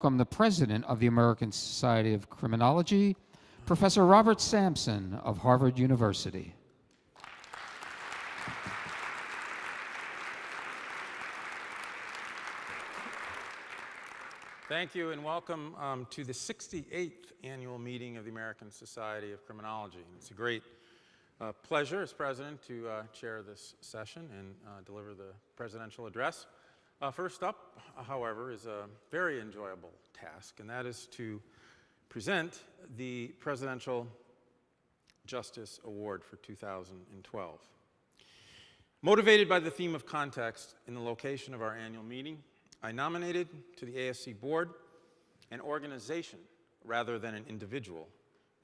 Welcome the president of the American Society of Criminology, Professor Robert Sampson of Harvard University. Thank you and welcome to the 68th annual meeting of the American Society of Criminology. It's a great pleasure as president to chair this session and deliver the presidential address. First up, however, is a very enjoyable task, and that is to present the Presidential Justice Award for 2012. Motivated by the theme of context in the location of our annual meeting, I nominated to the ASC board an organization rather than an individual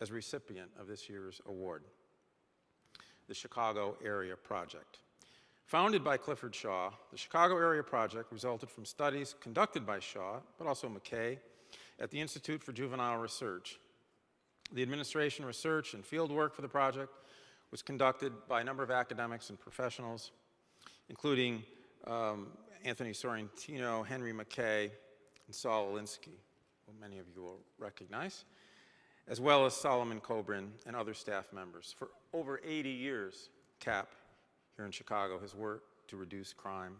as recipient of this year's award, the Chicago Area Project. Founded by Clifford Shaw, the Chicago Area Project resulted from studies conducted by Shaw, but also McKay, at the Institute for Juvenile Research. The administration, research, and field work for the project was conducted by a number of academics and professionals, including Anthony Sorrentino, Henry McKay, and Saul Alinsky, who many of you will recognize, as well as Solomon Kobrin and other staff members. For over 80 years, CAP here in Chicago has worked to reduce crime,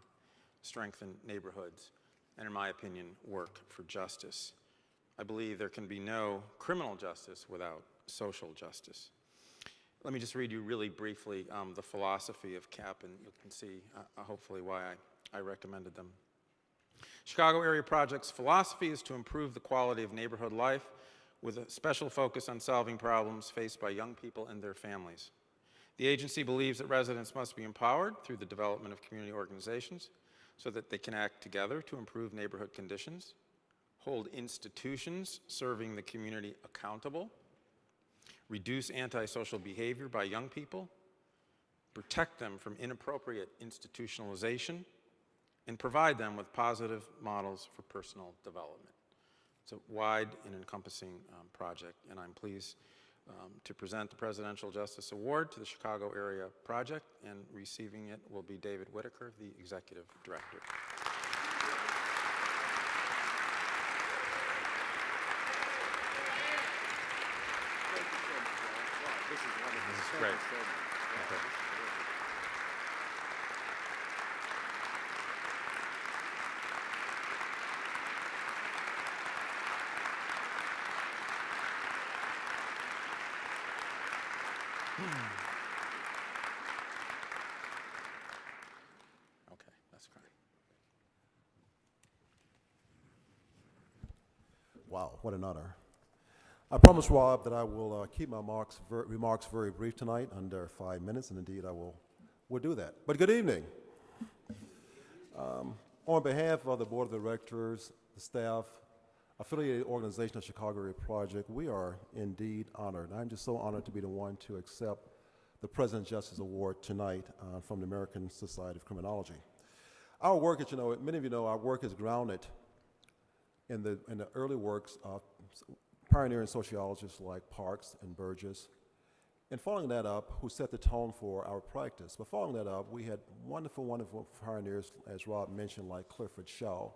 strengthen neighborhoods, and in my opinion, work for justice. I believe there can be no criminal justice without social justice. Let me just read you really briefly the philosophy of CAP, and you can see hopefully why I recommended them. Chicago Area Project's philosophy is to improve the quality of neighborhood life with a special focus on solving problems faced by young people and their families. The agency believes that residents must be empowered through the development of community organizations so that they can act together to improve neighborhood conditions, hold institutions serving the community accountable, reduce antisocial behavior by young people, protect them from inappropriate institutionalization, and provide them with positive models for personal development. It's a wide and encompassing project, and I'm pleased to present the Presidential Justice Award to the Chicago Area Project, and receiving it will be David Whitaker, the Executive Director. This is wonderful. This is great. Okay. Okay, that's great. Wow, what an honor. I promise, Rob, that I will keep my remarks very brief tonight, under 5 minutes, and indeed I will do that. But good evening. On behalf of the Board of Directors, the staff, affiliated organization of Chicago Area Project, we are indeed honored. I'm just so honored to be the one to accept the President's Justice Award tonight from the American Society of Criminology. Our work, as you know, many of you know, our work is grounded in the early works of pioneering sociologists like Parks and Burgess. And following that up, who set the tone for our practice. But following that up, we had wonderful, wonderful pioneers, as Rob mentioned, like Clifford Shaw,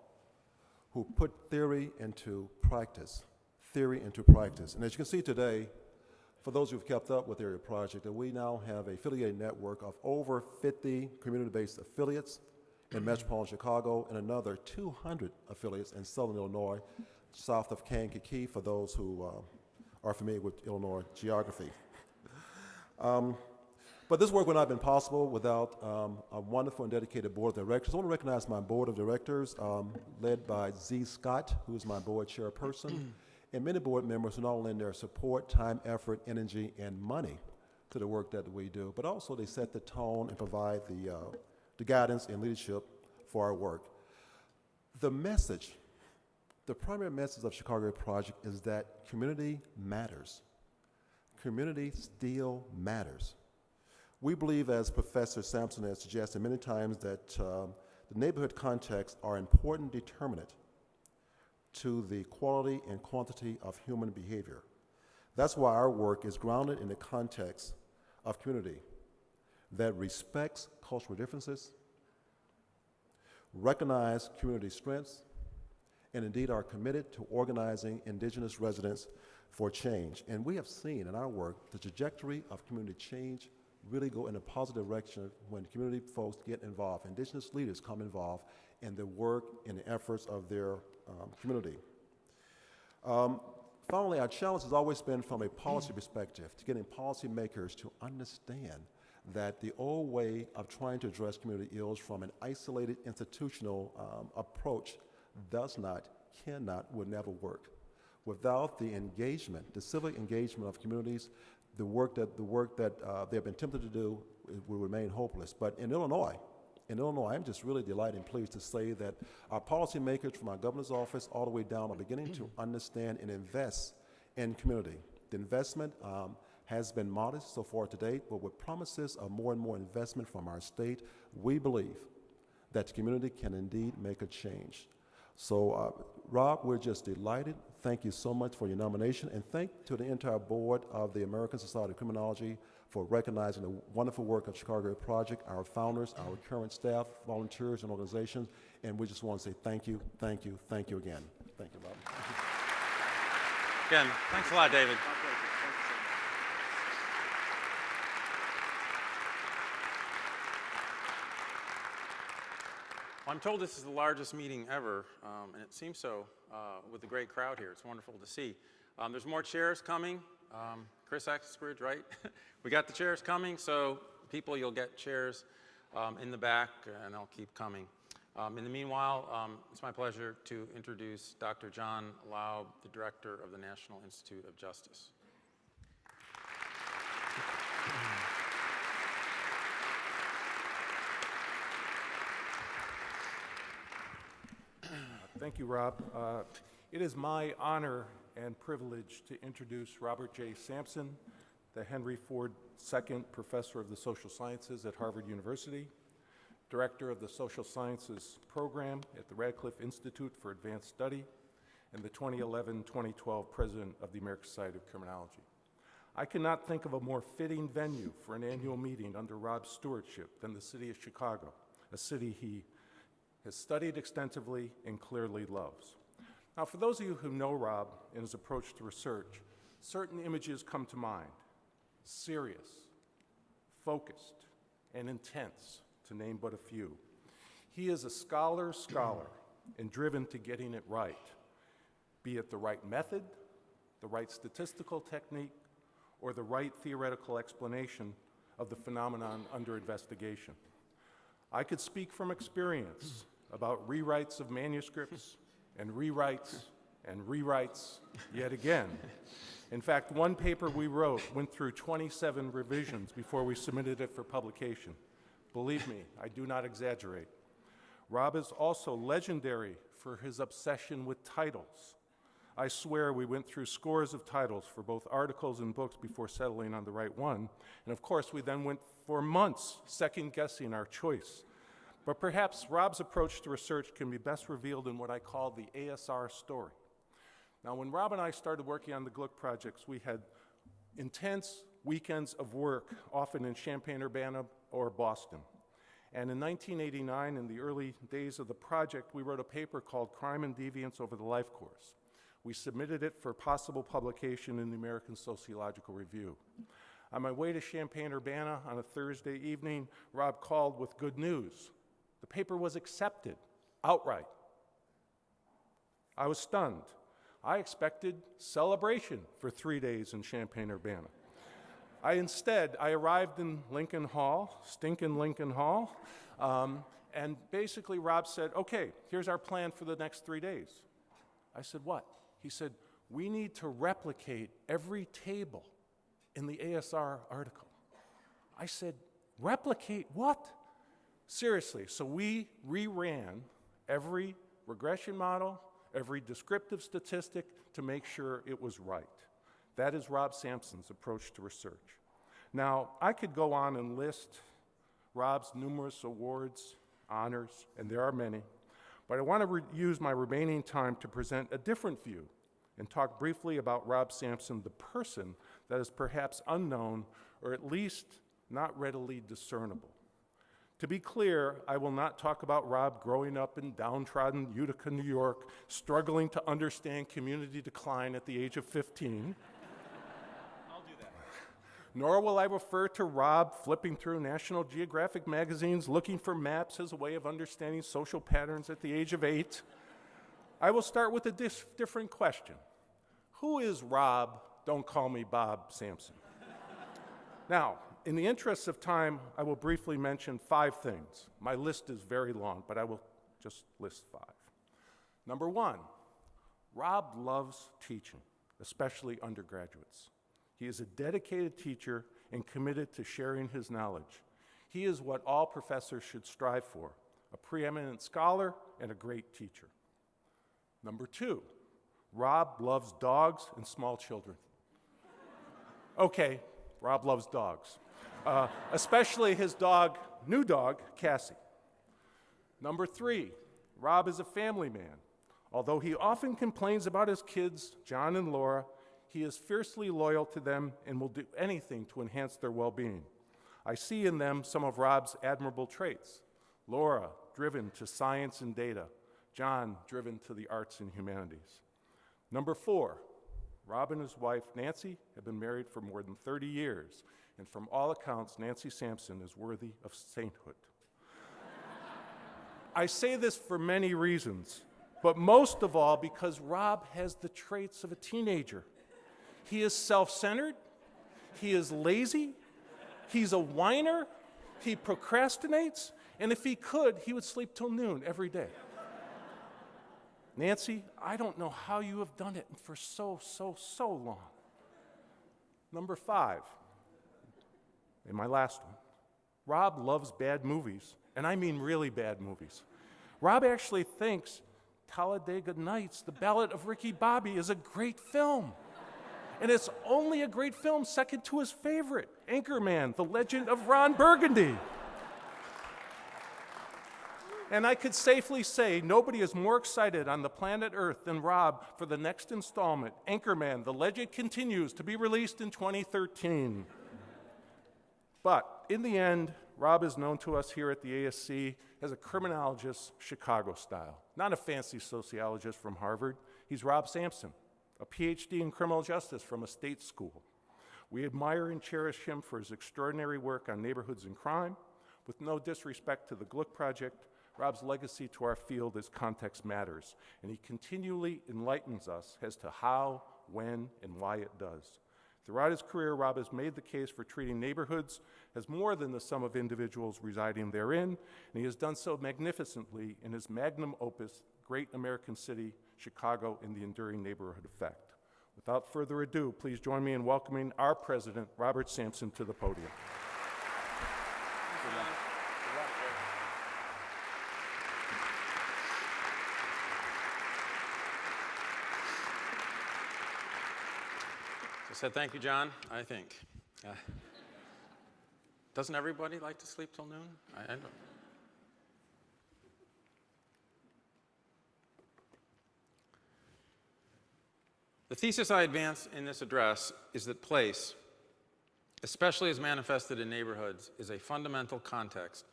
who put theory into practice. And as you can see today, for those who've kept up with the Area Project, that we now have a affiliated network of over 50 community-based affiliates in metropolitan Chicago and another 200 affiliates in Southern Illinois, south of Kankakee, for those who are familiar with Illinois geography. But this work would not have been possible without a wonderful and dedicated board of directors. I want to recognize my board of directors, led by Z. Scott, who is my board chairperson, and many board members who not only lend their support, time, effort, energy, and money to the work that we do, but also they set the tone and provide the guidance and leadership for our work. The primary message of Chicago Area Project is that community matters. Community still matters. We believe, as Professor Sampson has suggested many times, that the neighborhood contexts are an important determinant to the quality and quantity of human behavior. That's why our work is grounded in the context of community that respects cultural differences, recognize community strengths, and indeed are committed to organizing indigenous residents for change. And we have seen in our work the trajectory of community change really go in a positive direction when community folks get involved. Indigenous leaders come involved in the work and the efforts of their community. Finally, our challenge has always been from a policy perspective to getting policymakers to understand that the old way of trying to address community ills from an isolated institutional approach does not, cannot, will never work. Without the engagement, the civic engagement of communities, the work that they've been tempted to do will remain hopeless. But in Illinois, I'm just really delighted and pleased to say that our policymakers from our governor's office all the way down are beginning to understand and invest in community. The investment has been modest so far to date, but with promises of more and more investment from our state, we believe that the community can indeed make a change. So, Rob, we're just delighted. Thank you so much for your nomination, and thank to the entire board of the American Society of Criminology for recognizing the wonderful work of Chicago Project, our founders, our current staff, volunteers, and organizations, and we just want to say thank you, thank you, thank you again. Thank you, Rob. Again, thanks a lot, David. Well, I'm told this is the largest meeting ever, and it seems so with the great crowd here. It's wonderful to see. There's more chairs coming. Chris Axbridge, right? We got the chairs coming, so people, you'll get chairs in the back, and they'll keep coming. In the meanwhile, it's my pleasure to introduce Dr. John Laub, the Director of the National Institute of Justice. Thank you, Rob. It is my honor and privilege to introduce Robert J. Sampson, the Henry Ford II Professor of the Social Sciences at Harvard University, Director of the Social Sciences Program at the Radcliffe Institute for Advanced Study, and the 2011-2012 President of the American Society of Criminology. I cannot think of a more fitting venue for an annual meeting under Rob's stewardship than the city of Chicago, a city he has studied extensively and clearly loves. Now, for those of you who know Rob and his approach to research, certain images come to mind: serious, focused, and intense, to name but a few. He is a scholar and driven to getting it right, be it the right method, the right statistical technique, or the right theoretical explanation of the phenomenon under investigation. I could speak from experience about rewrites of manuscripts and rewrites yet again. In fact, one paper we wrote went through 27 revisions before we submitted it for publication. Believe me, I do not exaggerate. Rob is also legendary for his obsession with titles. I swear we went through scores of titles for both articles and books before settling on the right one. And of course, we then went for months second-guessing our choice. But perhaps Rob's approach to research can be best revealed in what I call the ASR story. Now, when Rob and I started working on the Gluck projects, we had intense weekends of work, often in Champaign-Urbana or Boston. And in 1989, in the early days of the project, we wrote a paper called Crime and Deviance Over the Life Course. We submitted it for possible publication in the American Sociological Review. On my way to Champaign-Urbana on a Thursday evening, Rob called with good news. The paper was accepted, outright. I was stunned. I expected celebration for 3 days in Champaign-Urbana. Instead, I arrived in Lincoln Hall, stinking Lincoln Hall, and basically Rob said, okay, here's our plan for the next 3 days. I said, what? He said, we need to replicate every table in the ASR article. I said, replicate what? Seriously, so we reran every regression model, every descriptive statistic to make sure it was right. That is Rob Sampson's approach to research. Now, I could go on and list Rob's numerous awards, honors, and there are many, but I want to use my remaining time to present a different view and talk briefly about Rob Sampson, the person that is perhaps unknown or at least not readily discernible. To be clear, I will not talk about Rob growing up in downtrodden Utica, New York, struggling to understand community decline at the age of 15. I'll do that. Nor will I refer to Rob flipping through National Geographic magazines looking for maps as a way of understanding social patterns at the age of 8. I will start with a different question. Who is Rob, don't call me Bob, Sampson? Now, in the interest of time, I will briefly mention 5 things. My list is very long, but I will just list 5. Number 1, Rob loves teaching, especially undergraduates. He is a dedicated teacher and committed to sharing his knowledge. He is what all professors should strive for, a preeminent scholar and a great teacher. Number 2, Rob loves dogs and small children. Okay, Rob loves dogs, especially his new dog, Cassie. Number 3, Rob is a family man. Although he often complains about his kids, John and Laura, he is fiercely loyal to them and will do anything to enhance their well-being. I see in them some of Rob's admirable traits. Laura, driven to science and data. John, driven to the arts and humanities. Number 4, Rob and his wife, Nancy, have been married for more than 30 years, and from all accounts, Nancy Sampson is worthy of sainthood. I say this for many reasons, but most of all because Rob has the traits of a teenager. He is self-centered, he is lazy, he's a whiner, he procrastinates, and if he could, he would sleep till noon every day. Nancy, I don't know how you have done it for so long. Number 5, and my last one, Rob loves bad movies, and I mean really bad movies. Rob actually thinks Talladega Nights, The Ballad of Ricky Bobby, is a great film. And it's only a great film second to his favorite, Anchorman, The Legend of Ron Burgundy. And I could safely say nobody is more excited on the planet Earth than Rob for the next installment, Anchorman, The Legend Continues, to be released in 2013. But in the end, Rob is known to us here at the ASC as a criminologist, Chicago style, not a fancy sociologist from Harvard. He's Rob Sampson, a PhD in criminal justice from a state school. We admire and cherish him for his extraordinary work on neighborhoods and crime. With no disrespect to the Gluck Project, Rob's legacy to our field is context matters, and he continually enlightens us as to how, when, and why it does. Throughout his career, Rob has made the case for treating neighborhoods as more than the sum of individuals residing therein, and he has done so magnificently in his magnum opus, Great American City, Chicago, and the Enduring Neighborhood Effect. Without further ado, please join me in welcoming our president, Robert Sampson, to the podium. I said thank you, John, I think. Doesn't everybody like to sleep till noon? I don't. The thesis I advance in this address is that place, especially as manifested in neighborhoods, is a fundamental context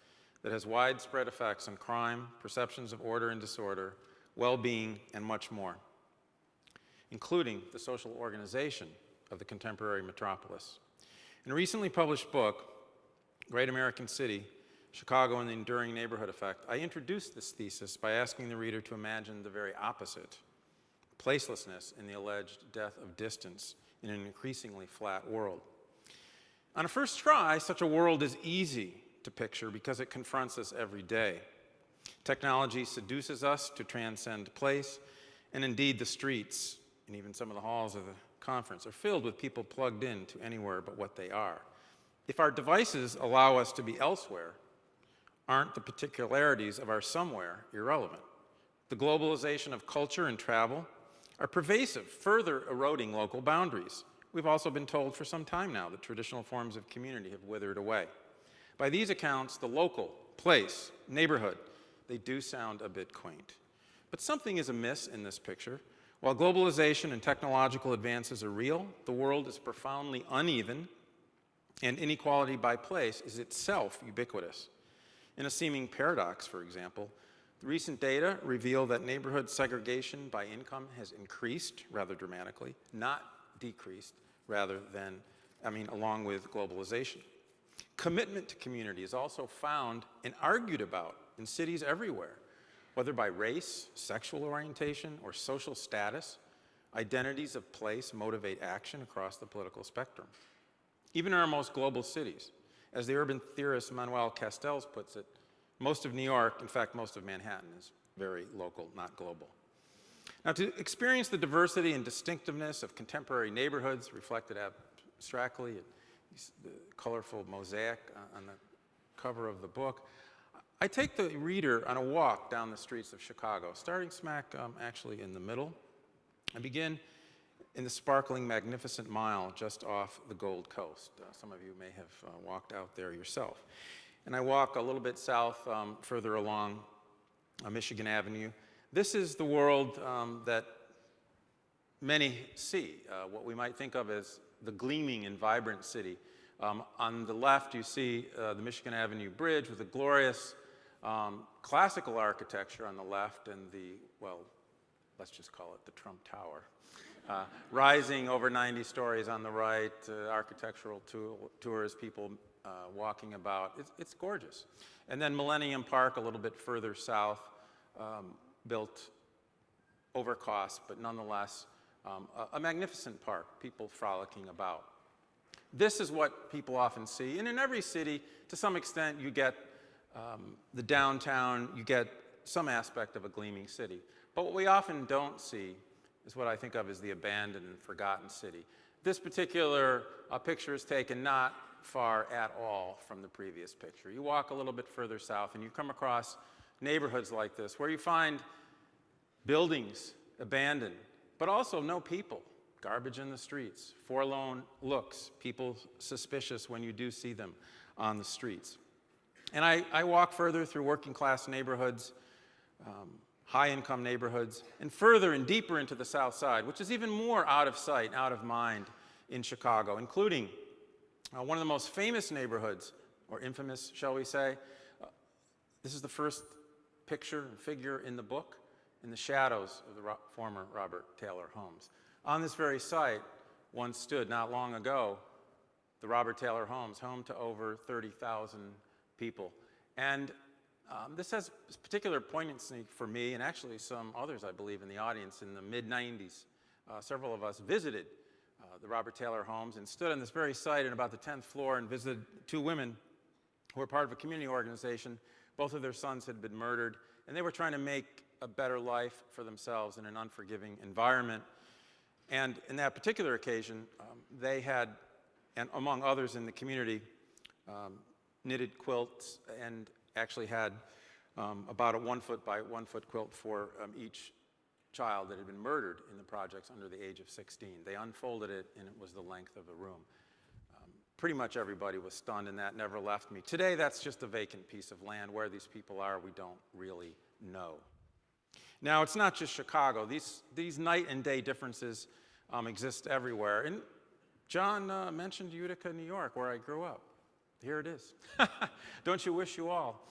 that has widespread effects on crime, perceptions of order and disorder, well-being, and much more, including the social organization of the contemporary metropolis. In a recently published book, Great American City, Chicago and the Enduring Neighborhood Effect, I introduced this thesis by asking the reader to imagine the very opposite, placelessness in the alleged death of distance in an increasingly flat world. On a first try, such a world is easy to picture because it confronts us every day. Technology seduces us to transcend place, and indeed the streets and even some of the halls of the conference are filled with people plugged in to anywhere but what they are. If our devices allow us to be elsewhere, aren't the particularities of our somewhere irrelevant? The globalization of culture and travel are pervasive, further eroding local boundaries. We've also been told for some time now that traditional forms of community have withered away. By these accounts, the local, place, neighborhood, they do sound a bit quaint. But something is amiss in this picture. While globalization and technological advances are real, the world is profoundly uneven, and inequality by place is itself ubiquitous. In a seeming paradox, for example, the recent data reveal that neighborhood segregation by income has increased rather dramatically, not decreased, along with globalization. Commitment to community is also found and argued about in cities everywhere, whether by race, sexual orientation, or social status. Identities of place motivate action across the political spectrum. Even in our most global cities, as the urban theorist Manuel Castells puts it, most of New York, in fact, most of Manhattan, is very local, not global. Now, to experience the diversity and distinctiveness of contemporary neighborhoods reflected abstractly in the colorful mosaic on the cover of the book, I take the reader on a walk down the streets of Chicago, starting smack actually in the middle. I begin in the sparkling, magnificent Mile just off the Gold Coast. Some of you may have walked out there yourself. And I walk a little bit south, further along Michigan Avenue. This is the world that many see, what we might think of as the gleaming and vibrant city. On the left, you see the Michigan Avenue Bridge with a glorious classical architecture on the left and the, well, let's just call it the Trump Tower. Rising over 90 stories on the right, architectural tours, people walking about. It's gorgeous. And then Millennium Park, a little bit further south, built over cost, but nonetheless a magnificent park, people frolicking about. This is what people often see. And in every city, to some extent, you get the downtown, you get some aspect of a gleaming city. But what we often don't see is what I think of as the abandoned and forgotten city. This particular picture is taken not far at all from the previous picture. You walk a little bit further south and you come across neighborhoods like this where you find buildings abandoned, but also no people, garbage in the streets, forlorn looks, people suspicious when you do see them on the streets. And I walk further through working class neighborhoods, high-income neighborhoods, and further and deeper into the South Side, which is even more out of sight, out of mind in Chicago, including one of the most famous neighborhoods, or infamous, shall we say. This is the first picture and figure in the book, in the shadows of the former Robert Taylor homes. On this very site once stood, not long ago, the Robert Taylor homes, home to over 30,000 people. And this has particular poignancy for me, and actually some others, I believe, in the audience. In the mid-90s, several of us visited the Robert Taylor homes and stood on this very site in about the 10th floor and visited two women who were part of a community organization. Both of their sons had been murdered, and they were trying to make a better life for themselves in an unforgiving environment. And in that particular occasion, they had, and among others in the community, knitted quilts and actually had about a 1 foot by 1 foot quilt for each child that had been murdered in the projects under the age of 16. They unfolded it, and it was the length of a room. Pretty much everybody was stunned, and that never left me. Today, that's just a vacant piece of land. Where these people are, we don't really know. Now, it's not just Chicago. These night and day differences exist everywhere. And John mentioned Utica, New York, where I grew up. Here it is. Don't you wish you all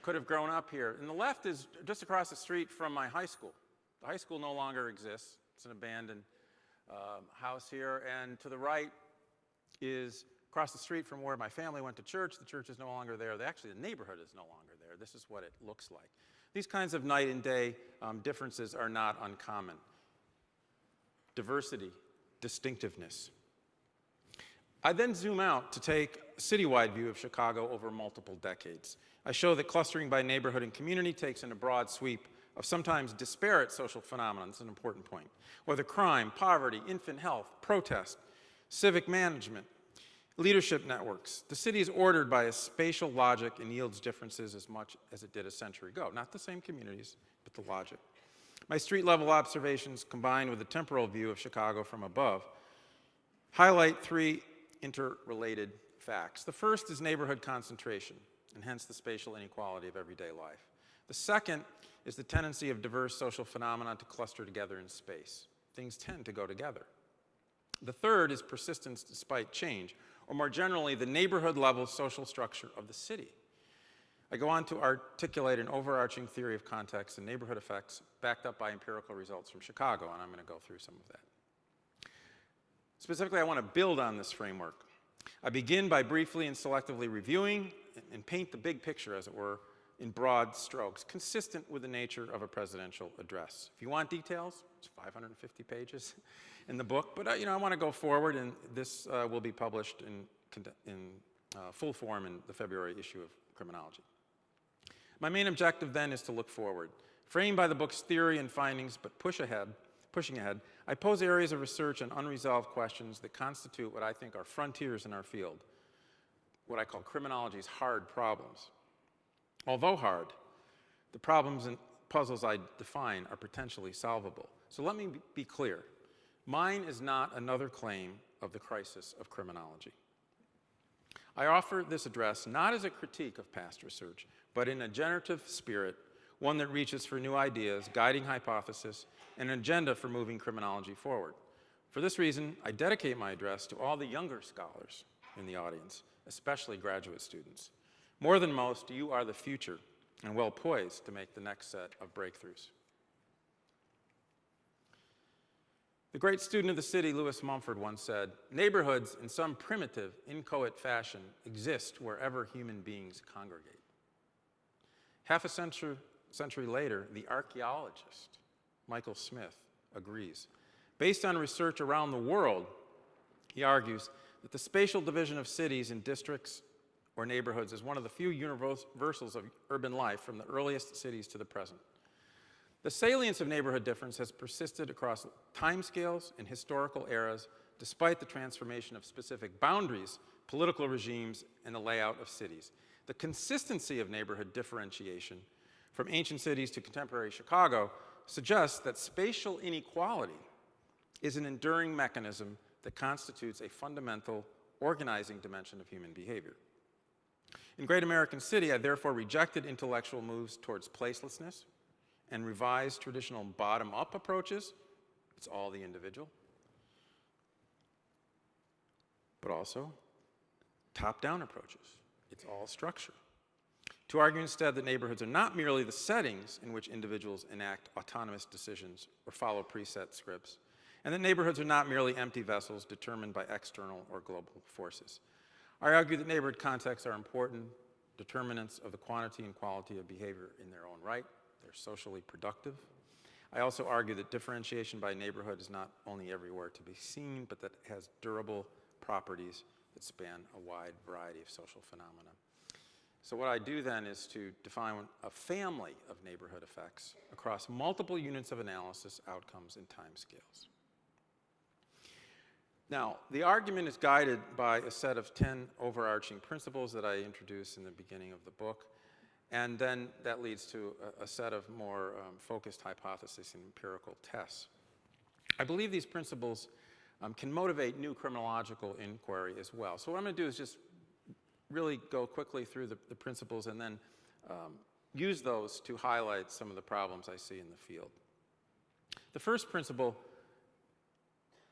could have grown up here? And the left is just across the street from my high school. The high school no longer exists. It's an abandoned house here. And to the right is across the street from where my family went to church. The church is no longer there. Actually, the neighborhood is no longer there. This is what it looks like. These kinds of night and day differences are not uncommon. Diversity, distinctiveness. I then zoom out to take a citywide view of Chicago over multiple decades. I show that clustering by neighborhood and community takes in a broad sweep of sometimes disparate social phenomena. It's an important point. Whether crime, poverty, infant health, protest, civic management, leadership networks. The city is ordered by a spatial logic and yields differences as much as it did a century ago. Not the same communities, but the logic. My street-level observations, combined with a temporal view of Chicago from above, highlight three interrelated facts. The first is neighborhood concentration, and hence the spatial inequality of everyday life. The second is the tendency of diverse social phenomena to cluster together in space. Things tend to go together. The third is persistence despite change, or more generally, the neighborhood-level social structure of the city. I go on to articulate an overarching theory of context and neighborhood effects backed up by empirical results from Chicago, and I'm going to go through some of that. Specifically, I want to build on this framework. I begin by briefly and selectively reviewing and paint the big picture, as it were, in broad strokes, consistent with the nature of a presidential address. If you want details, it's 550 pages in the book, but I want to go forward, and this will be published in full form in the February issue of Criminology. My main objective then is to look forward. Framed by the book's theory and findings, but pushing ahead, I pose areas of research and unresolved questions that constitute what I think are frontiers in our field, what I call criminology's hard problems. Although hard, the problems and puzzles I define are potentially solvable. So let me be clear. Mine is not another claim of the crisis of criminology. I offer this address not as a critique of past research, but in a generative spirit, one that reaches for new ideas, guiding hypothesis, and an agenda for moving criminology forward. For this reason, I dedicate my address to all the younger scholars in the audience, especially graduate students. More than most, you are the future and well poised to make the next set of breakthroughs. The great student of the city, Lewis Mumford, once said, "Neighborhoods, in some primitive, inchoate fashion, exist wherever human beings congregate." Half a century later, the archaeologist, Michael Smith, agrees. Based on research around the world, he argues that the spatial division of cities in districts or neighborhoods is one of the few universals of urban life from the earliest cities to the present. The salience of neighborhood difference has persisted across timescales and historical eras, despite the transformation of specific boundaries, political regimes, and the layout of cities. The consistency of neighborhood differentiation from ancient cities to contemporary Chicago suggests that spatial inequality is an enduring mechanism that constitutes a fundamental organizing dimension of human behavior. In Great American City, I therefore rejected intellectual moves towards placelessness and revised traditional bottom-up approaches. It's all the individual. But also top-down approaches. It's all structure. To argue instead that neighborhoods are not merely the settings in which individuals enact autonomous decisions or follow preset scripts, and that neighborhoods are not merely empty vessels determined by external or global forces. I argue that neighborhood contexts are important determinants of the quantity and quality of behavior in their own right. They're socially productive. I also argue that differentiation by neighborhood is not only everywhere to be seen, but that it has durable properties that span a wide variety of social phenomena. So what I do then is to define a family of neighborhood effects across multiple units of analysis, outcomes, and timescales. Now, the argument is guided by a set of 10 overarching principles that I introduce in the beginning of the book, and then that leads to a set of more focused hypotheses and empirical tests. I believe these principles can motivate new criminological inquiry as well. So what I'm going to do is just really go quickly through the principles and then use those to highlight some of the problems I see in the field. The first principle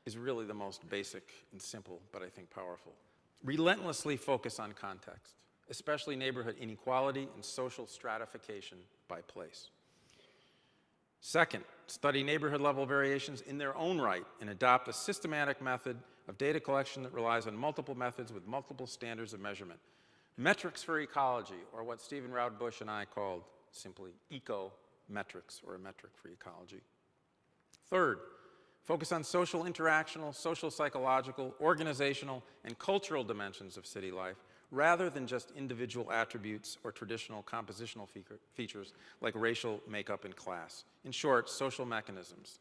is really the most basic and simple, but I think powerful. Relentlessly focus on context, especially neighborhood inequality and social stratification by place. Second, study neighborhood-level variations in their own right and adopt a systematic method of data collection that relies on multiple methods with multiple standards of measurement. Metrics for ecology, or what Stephen Roud Bush and I called simply eco-metrics, or a metric for ecology. Third, focus on social interactional, social psychological, organizational, and cultural dimensions of city life, rather than just individual attributes or traditional compositional features like racial makeup and class. In short, social mechanisms.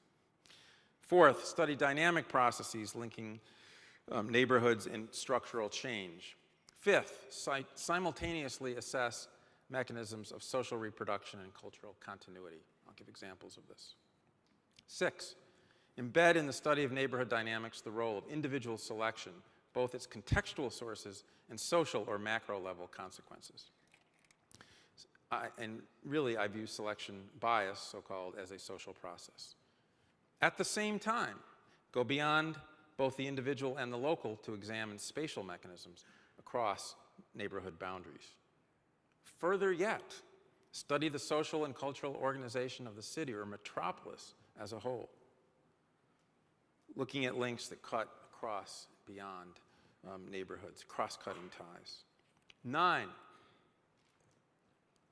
Fourth, study dynamic processes linking neighborhoods and structural change. Fifth, simultaneously assess mechanisms of social reproduction and cultural continuity. I'll give examples of this. Six, embed in the study of neighborhood dynamics the role of individual selection, both its contextual sources and social or macro level consequences. And really, I view selection bias, so-called, as a social process. At the same time, go beyond both the individual and the local to examine spatial mechanisms across neighborhood boundaries. Further yet, study the social and cultural organization of the city or metropolis as a whole, looking at links that cut across beyond neighborhoods, cross-cutting ties. 9,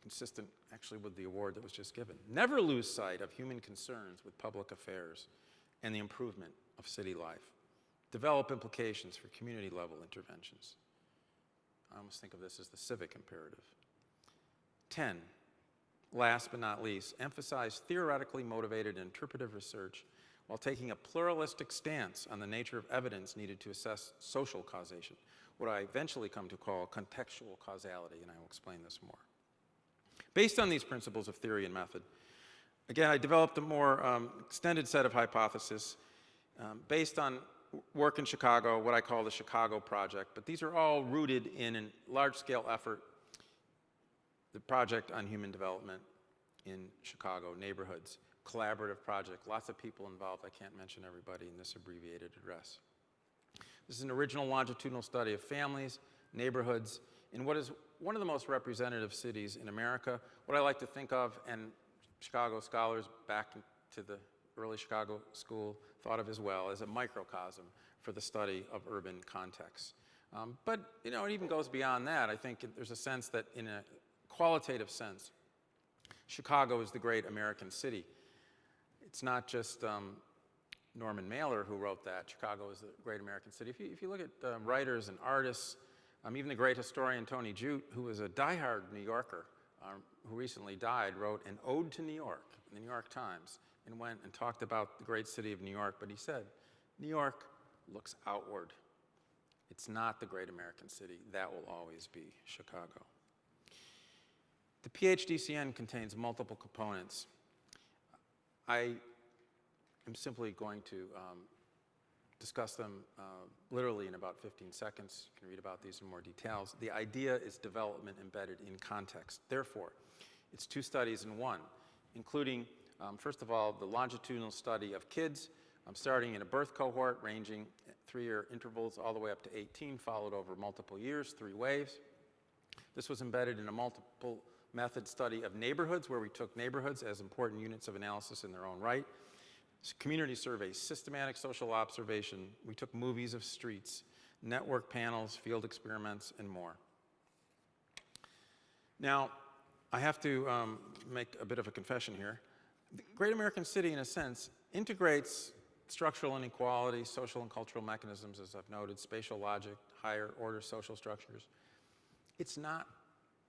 consistent actually with the award that was just given, never lose sight of human concerns with public affairs and the improvement of city life. Develop implications for community-level interventions. I almost think of this as the civic imperative. 10, last but not least, emphasize theoretically motivated interpretive research while taking a pluralistic stance on the nature of evidence needed to assess social causation, what I eventually come to call contextual causality, and I will explain this more. Based on these principles of theory and method, again, I developed a more extended set of hypotheses based on work in Chicago, what I call the Chicago Project, but these are all rooted in a large-scale effort, the Project on Human Development in Chicago neighborhoods, collaborative project, lots of people involved. I can't mention everybody in this abbreviated address. This is an original longitudinal study of families, neighborhoods, in what is one of the most representative cities in America, what I like to think of, and Chicago scholars back to the early Chicago school thought of as well, as a microcosm for the study of urban contexts. But it even goes beyond that. I think there's a sense that in a qualitative sense, Chicago is the great American city. It's not just Norman Mailer who wrote that. Chicago is the great American city. If you look at writers and artists, even the great historian Tony Jute, who was a diehard New Yorker, who recently died, wrote an ode to New York in the New York Times and went and talked about the great city of New York. But he said, New York looks outward. It's not the great American city. That will always be Chicago. The PhDCN contains multiple components. I am simply going to discuss them literally in about 15 seconds. You can read about these in more details. The idea is development embedded in context. Therefore, it's 2 studies in one, including, first of all, the longitudinal study of kids, starting in a birth cohort ranging at 3-year intervals all the way up to 18, followed over multiple years, 3 waves. This was embedded in a multiple method study of neighborhoods, where we took neighborhoods as important units of analysis in their own right. Community surveys, systematic social observation. We took movies of streets, network panels, field experiments, and more. Now, I have to make a bit of a confession here. The great American city, in a sense, integrates structural inequality, social and cultural mechanisms, as I've noted, spatial logic, higher order social structures. It's not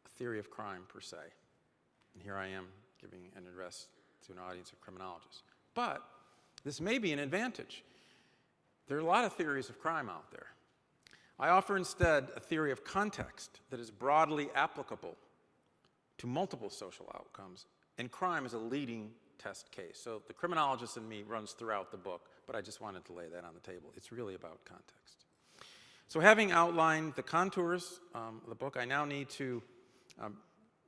a theory of crime per se. And here I am giving an address to an audience of criminologists. But this may be an advantage. There are a lot of theories of crime out there. I offer instead a theory of context that is broadly applicable to multiple social outcomes, and crime is a leading test case. So the criminologist in me runs throughout the book, but I just wanted to lay that on the table. It's really about context. So having outlined the contours of the book, I now need to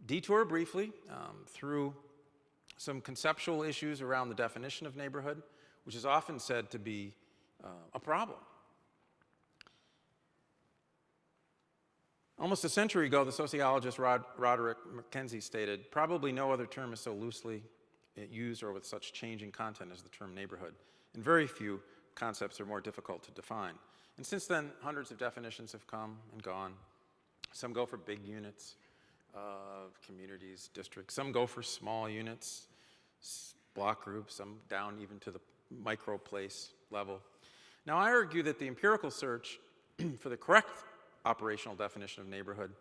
detour briefly through some conceptual issues around the definition of neighborhood, which is often said to be a problem. Almost a century ago, the sociologist Roderick McKenzie stated, probably no other term is so loosely used or with such changing content as the term neighborhood, and very few concepts are more difficult to define. And since then, hundreds of definitions have come and gone. Some go for big units of communities, districts. Some go for small units, block groups, some down even to the micro place level. Now, I argue that the empirical search for the correct operational definition of neighborhood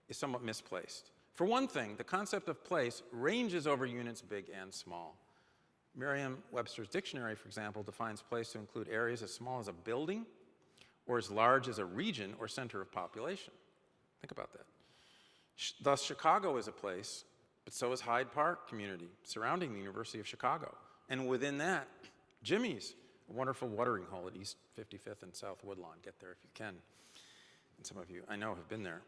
is somewhat misplaced. For one thing, the concept of place ranges over units big and small. Merriam-Webster's dictionary, for example, defines place to include areas as small as a building or as large as a region or center of population. Think about that. Thus, Chicago is a place, but so is Hyde Park community surrounding the University of Chicago. And within that, Jimmy's, a wonderful watering hole at East 55th and South Woodlawn. Get there if you can. And some of you, I know, have been there.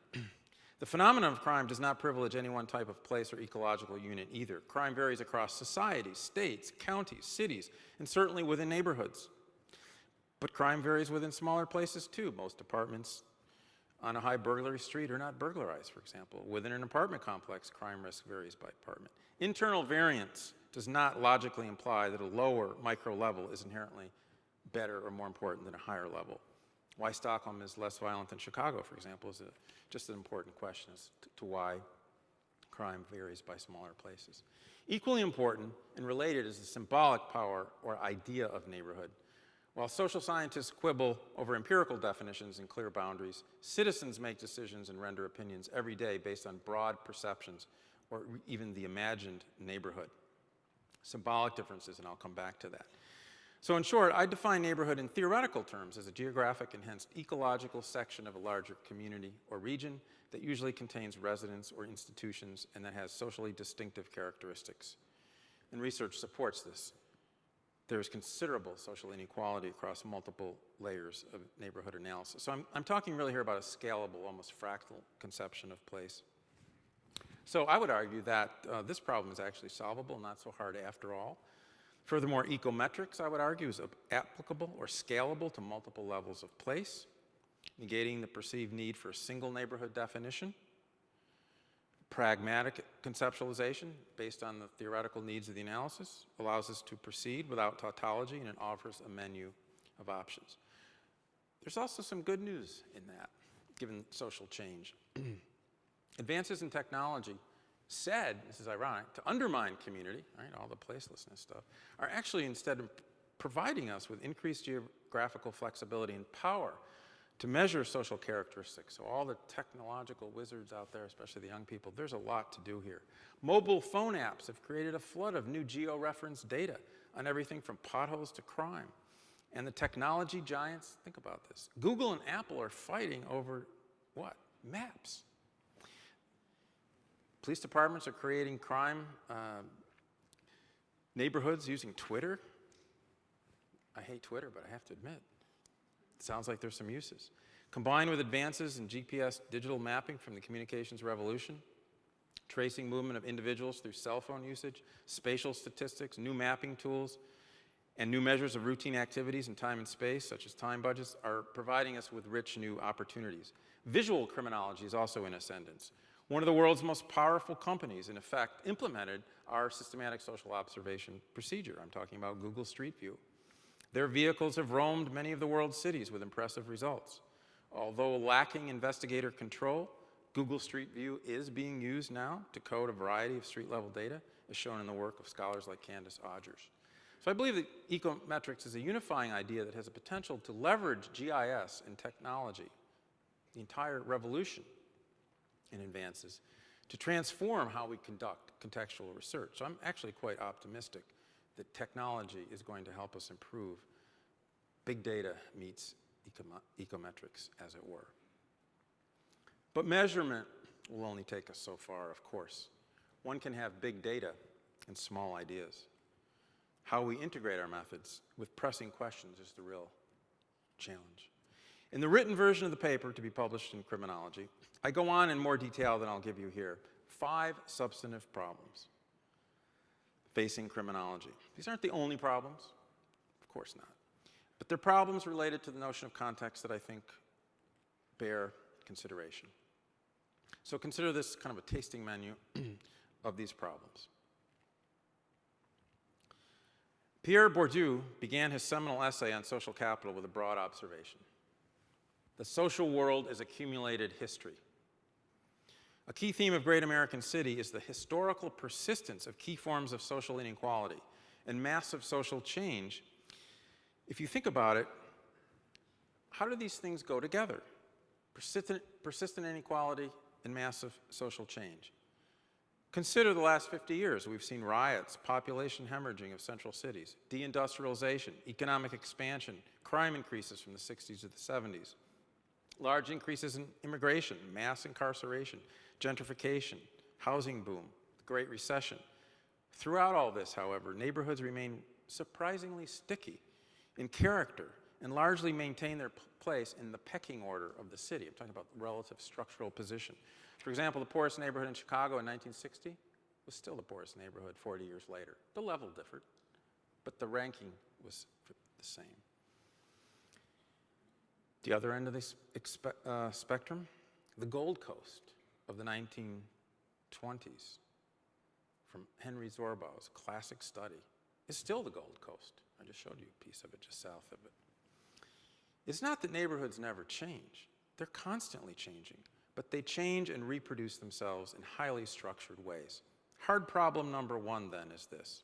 The phenomenon of crime does not privilege any one type of place or ecological unit either. Crime varies across societies, states, counties, cities, and certainly within neighborhoods. But crime varies within smaller places too. Most apartments on a high burglary street are not burglarized, for example. Within an apartment complex, crime risk varies by apartment. Internal variance does not logically imply that a lower micro level is inherently better or more important than a higher level. Why Stockholm is less violent than Chicago, for example, is just an important question as to why crime varies by smaller places. Equally important and related is the symbolic power or idea of neighborhood. While social scientists quibble over empirical definitions and clear boundaries, citizens make decisions and render opinions every day based on broad perceptions or even the imagined neighborhood. Symbolic differences, and I'll come back to that. So in short, I define neighborhood in theoretical terms as a geographic and hence ecological section of a larger community or region that usually contains residents or institutions and that has socially distinctive characteristics. And research supports this. There is considerable social inequality across multiple layers of neighborhood analysis. So I'm talking really here about a scalable, almost fractal conception of place. So I would argue that this problem is actually solvable, not so hard after all. Furthermore, ecometrics, I would argue, is applicable or scalable to multiple levels of place, negating the perceived need for a single neighborhood definition. Pragmatic conceptualization, based on the theoretical needs of the analysis, allows us to proceed without tautology, and it offers a menu of options. There's also some good news in that, given social change. Advances in technology said, this is ironic, to undermine community, right, all the placelessness stuff, are actually instead of providing us with increased geographical flexibility and power to measure social characteristics. So all the technological wizards out there, especially the young people, there's a lot to do here. Mobile phone apps have created a flood of new geo-referenced data on everything from potholes to crime. And the technology giants, think about this. Google and Apple are fighting over what? Maps. Police departments are creating crime neighborhoods using Twitter. I hate Twitter, but I have to admit, it sounds like there's some uses. Combined with advances in GPS digital mapping from the communications revolution, tracing movement of individuals through cell phone usage, spatial statistics, new mapping tools, and new measures of routine activities in time and space, such as time budgets, are providing us with rich new opportunities. Visual criminology is also in ascendance. One of the world's most powerful companies, in effect, implemented our systematic social observation procedure. I'm talking about Google Street View. Their vehicles have roamed many of the world's cities with impressive results. Although lacking investigator control, Google Street View is being used now to code a variety of street-level data, as shown in the work of scholars like Candace Odgers. So I believe that ecometrics is a unifying idea that has a potential to leverage GIS and technology, the entire revolution in advances, to transform how we conduct contextual research. So I'm actually quite optimistic that technology is going to help us improve. Big data meets ecometrics, as it were. But measurement will only take us so far, of course. One can have big data and small ideas. How we integrate our methods with pressing questions is the real challenge. In the written version of the paper to be published in Criminology, I go on in more detail than I'll give you here. 5 substantive problems facing criminology. These aren't the only problems, of course not. But they're problems related to the notion of context that I think bear consideration. So consider this kind of a tasting menu of these problems. Pierre Bourdieu began his seminal essay on social capital with a broad observation. The social world is accumulated history. A key theme of Great American City is the historical persistence of key forms of social inequality and massive social change. If you think about it, how do these things go together? Persistent inequality and massive social change. Consider the last 50 years. We've seen riots, population hemorrhaging of central cities, deindustrialization, economic expansion, crime increases from the 60s to the 70s, large increases in immigration, mass incarceration, gentrification, housing boom, the Great Recession. Throughout all this, however, neighborhoods remain surprisingly sticky in character and largely maintain their place in the pecking order of the city. I'm talking about relative structural position. For example, the poorest neighborhood in Chicago in 1960 was still the poorest neighborhood 40 years later. The level differed, but the ranking was the same. The other end of the spectrum, the Gold Coast of the 1920s from Henry Zorbau's classic study is still the Gold Coast. I just showed you a piece of it just south of it. It's not that neighborhoods never change. They're constantly changing, but they change and reproduce themselves in highly structured ways. Hard problem number one then is this.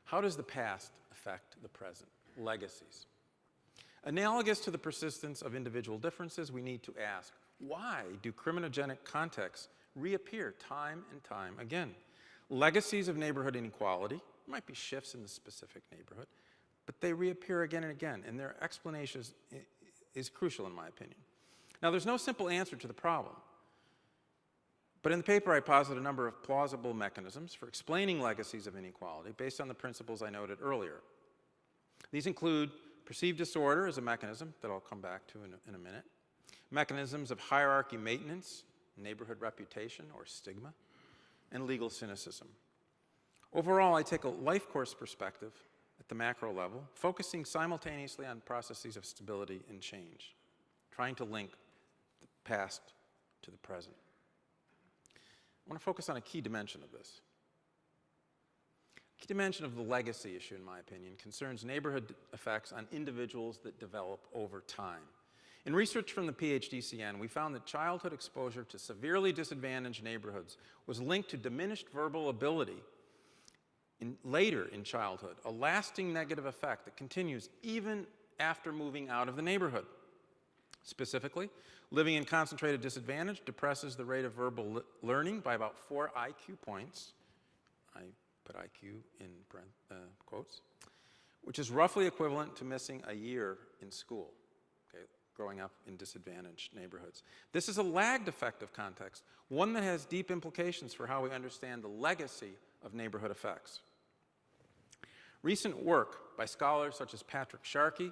How does the past affect the present? Legacies. Analogous to the persistence of individual differences, we need to ask, why do criminogenic contexts reappear time and time again? Legacies of neighborhood inequality might be shifts in the specific neighborhood, but they reappear again and again, and their explanation is crucial in my opinion. Now, there's no simple answer to the problem, but in the paper I posit a number of plausible mechanisms for explaining legacies of inequality based on the principles I noted earlier. These include perceived disorder as a mechanism that I'll come back to in a minute, mechanisms of hierarchy maintenance, neighborhood reputation or stigma, and legal cynicism. Overall, I take a life course perspective at the macro level, focusing simultaneously on processes of stability and change, trying to link the past to the present. I want to focus on a key dimension of this. Key dimension of the legacy issue, in my opinion, concerns neighborhood effects on individuals that develop over time. In research from the PHDCN, we found that childhood exposure to severely disadvantaged neighborhoods was linked to diminished verbal ability later in childhood, a lasting negative effect that continues even after moving out of the neighborhood. Specifically, living in concentrated disadvantage depresses the rate of verbal learning by about 4 IQ points. I put IQ in quotes, which is roughly equivalent to missing a year in school, okay, growing up in disadvantaged neighborhoods. This is a lagged effect of context, one that has deep implications for how we understand the legacy of neighborhood effects. Recent work by scholars such as Patrick Sharkey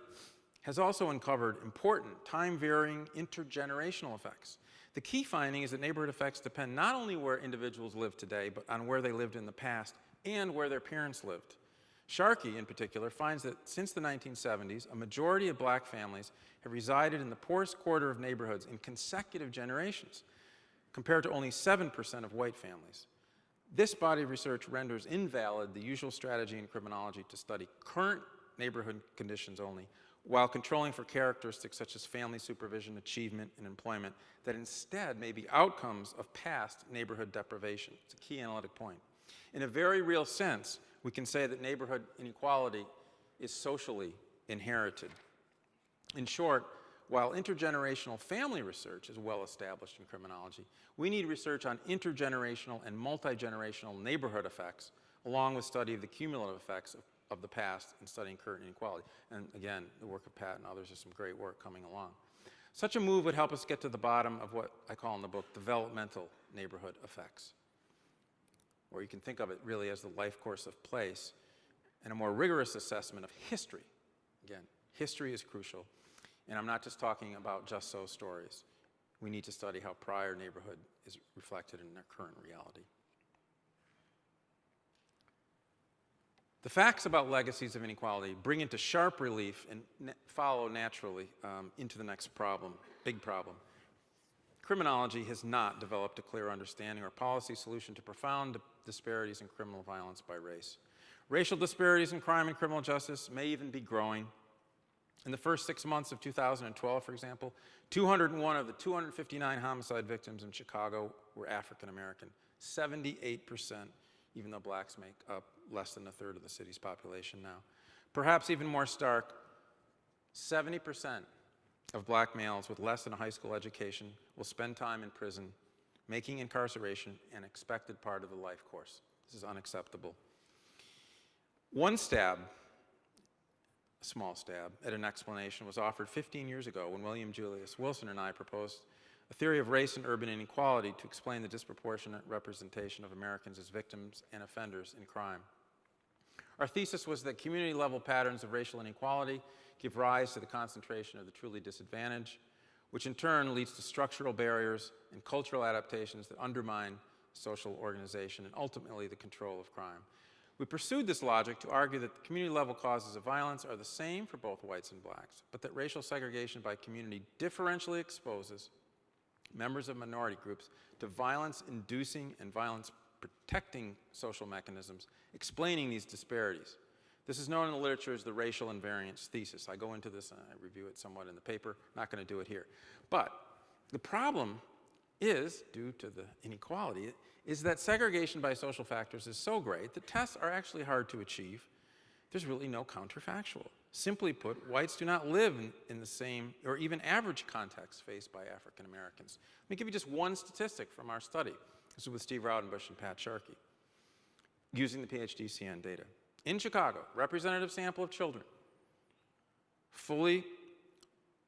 has also uncovered important time-varying intergenerational effects. The key finding is that neighborhood effects depend not only where individuals live today, but on where they lived in the past and where their parents lived. Sharkey, in particular, finds that since the 1970s, a majority of black families have resided in the poorest quarter of neighborhoods in consecutive generations, compared to only 7% of white families. This body of research renders invalid the usual strategy in criminology to study current neighborhood conditions only, while controlling for characteristics such as family supervision, achievement, and employment that instead may be outcomes of past neighborhood deprivation. It's a key analytic point. In a very real sense, we can say that neighborhood inequality is socially inherited. In short, while intergenerational family research is well established in criminology, we need research on intergenerational and multi-generational neighborhood effects, along with study of the cumulative effects of the past in studying current inequality. And again, the work of Pat and others is some great work coming along. Such a move would help us get to the bottom of what I call in the book developmental neighborhood effects, or you can think of it really as the life course of place and a more rigorous assessment of history. Again, history is crucial, and I'm not just talking about just so stories. We need to study how prior neighborhood is reflected in their current reality. The facts about legacies of inequality bring into sharp relief and follow naturally into the next problem, big problem. Criminology has not developed a clear understanding or policy solution to profound disparities in criminal violence by race. Racial disparities in crime and criminal justice may even be growing. In the first 6 months of 2012, for example, 201 of the 259 homicide victims in Chicago were African American, 78%, even though blacks make up less than a third of the city's population now. Perhaps even more stark, 70% of black males with less than a high school education will spend time in prison, making incarceration an expected part of the life course. This is unacceptable. One stab, a small stab, at an explanation was offered 15 years ago when William Julius Wilson and I proposed a theory of race and urban inequality to explain the disproportionate representation of Americans as victims and offenders in crime. Our thesis was that community-level patterns of racial inequality give rise to the concentration of the truly disadvantaged, which in turn leads to structural barriers and cultural adaptations that undermine social organization and ultimately the control of crime. We pursued this logic to argue that the community-level causes of violence are the same for both whites and blacks, but that racial segregation by community differentially exposes members of minority groups to violence-inducing and violence-protecting social mechanisms, explaining these disparities. This is known in the literature as the racial invariance thesis. I go into this and I review it somewhat in the paper. Not going to do it here. But the problem is, due to the inequality, is that segregation by social factors is so great that tests are actually hard to achieve. There's really no counterfactual. Simply put, whites do not live in the same or even average context faced by African Americans. Let me give you just one statistic from our study. This is with Steve Raudenbush and Pat Sharkey, using the PhD-CN data. In Chicago, representative sample of children, fully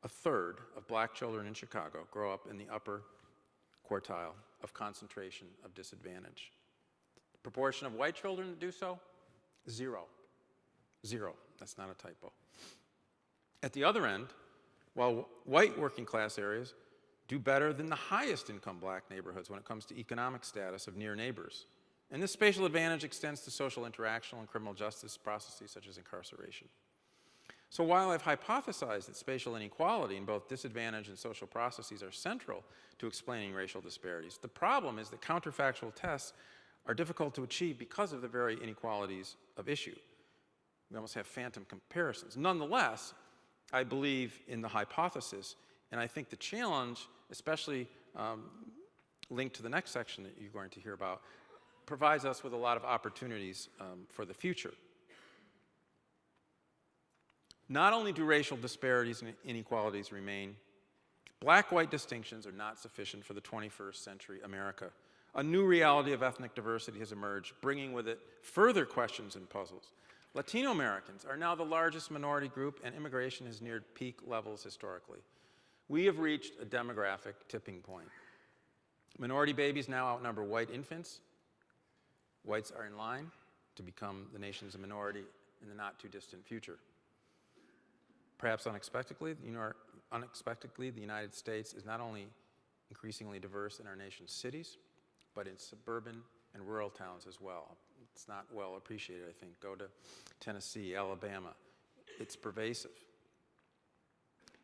a third of black children in Chicago grow up in the upper quartile of concentration of disadvantage. The proportion of white children that do so, 0. 0. That's not a typo. At the other end, while white working class areas do better than the highest income black neighborhoods when it comes to economic status of near neighbors. And this spatial advantage extends to social interaction and criminal justice processes such as incarceration. So while I've hypothesized that spatial inequality in both disadvantage and social processes are central to explaining racial disparities, the problem is that counterfactual tests are difficult to achieve because of the very inequalities of issue. We almost have phantom comparisons. Nonetheless, I believe in the hypothesis, and I think the challenge, especially linked to the next section that you're going to hear about, provides us with a lot of opportunities for the future. Not only do racial disparities and inequalities remain, black-white distinctions are not sufficient for the 21st century America. A new reality of ethnic diversity has emerged, bringing with it further questions and puzzles. Latino Americans are now the largest minority group, and immigration has neared peak levels historically. We have reached a demographic tipping point. Minority babies now outnumber white infants. Whites are in line to become the nation's minority in the not-too-distant future. Perhaps unexpectedly, the United States is not only increasingly diverse in our nation's cities, but in suburban and rural towns as well. It's not well appreciated, I think. Go to Tennessee, Alabama. It's pervasive.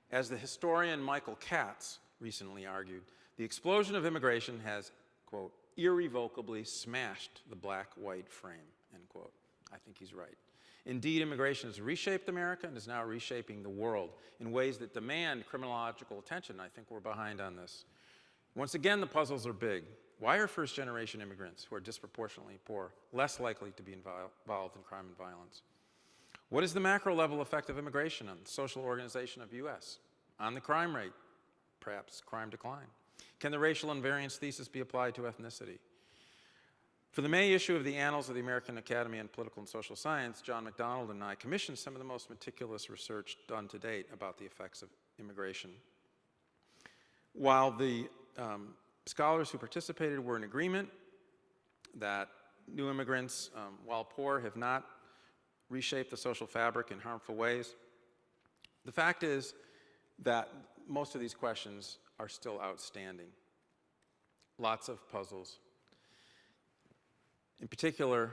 As the historian Michael Katz recently argued, the explosion of immigration has, quote, irrevocably smashed the black-white frame, end quote. I think he's right. Indeed, immigration has reshaped America and is now reshaping the world in ways that demand criminological attention. I think we're behind on this. Once again, the puzzles are big. Why are first-generation immigrants who are disproportionately poor less likely to be involved in crime and violence? What is the macro-level effect of immigration on the social organization of U.S., on the crime rate, perhaps crime decline? Can the racial invariance thesis be applied to ethnicity? For the May issue of the Annals of the American Academy on Political and Social Science, John McDonald and I commissioned some of the most meticulous research done to date about the effects of immigration. While the scholars who participated were in agreement that new immigrants, while poor, have not reshaped the social fabric in harmful ways, the fact is that most of these questions are still outstanding. Lots of puzzles. In particular,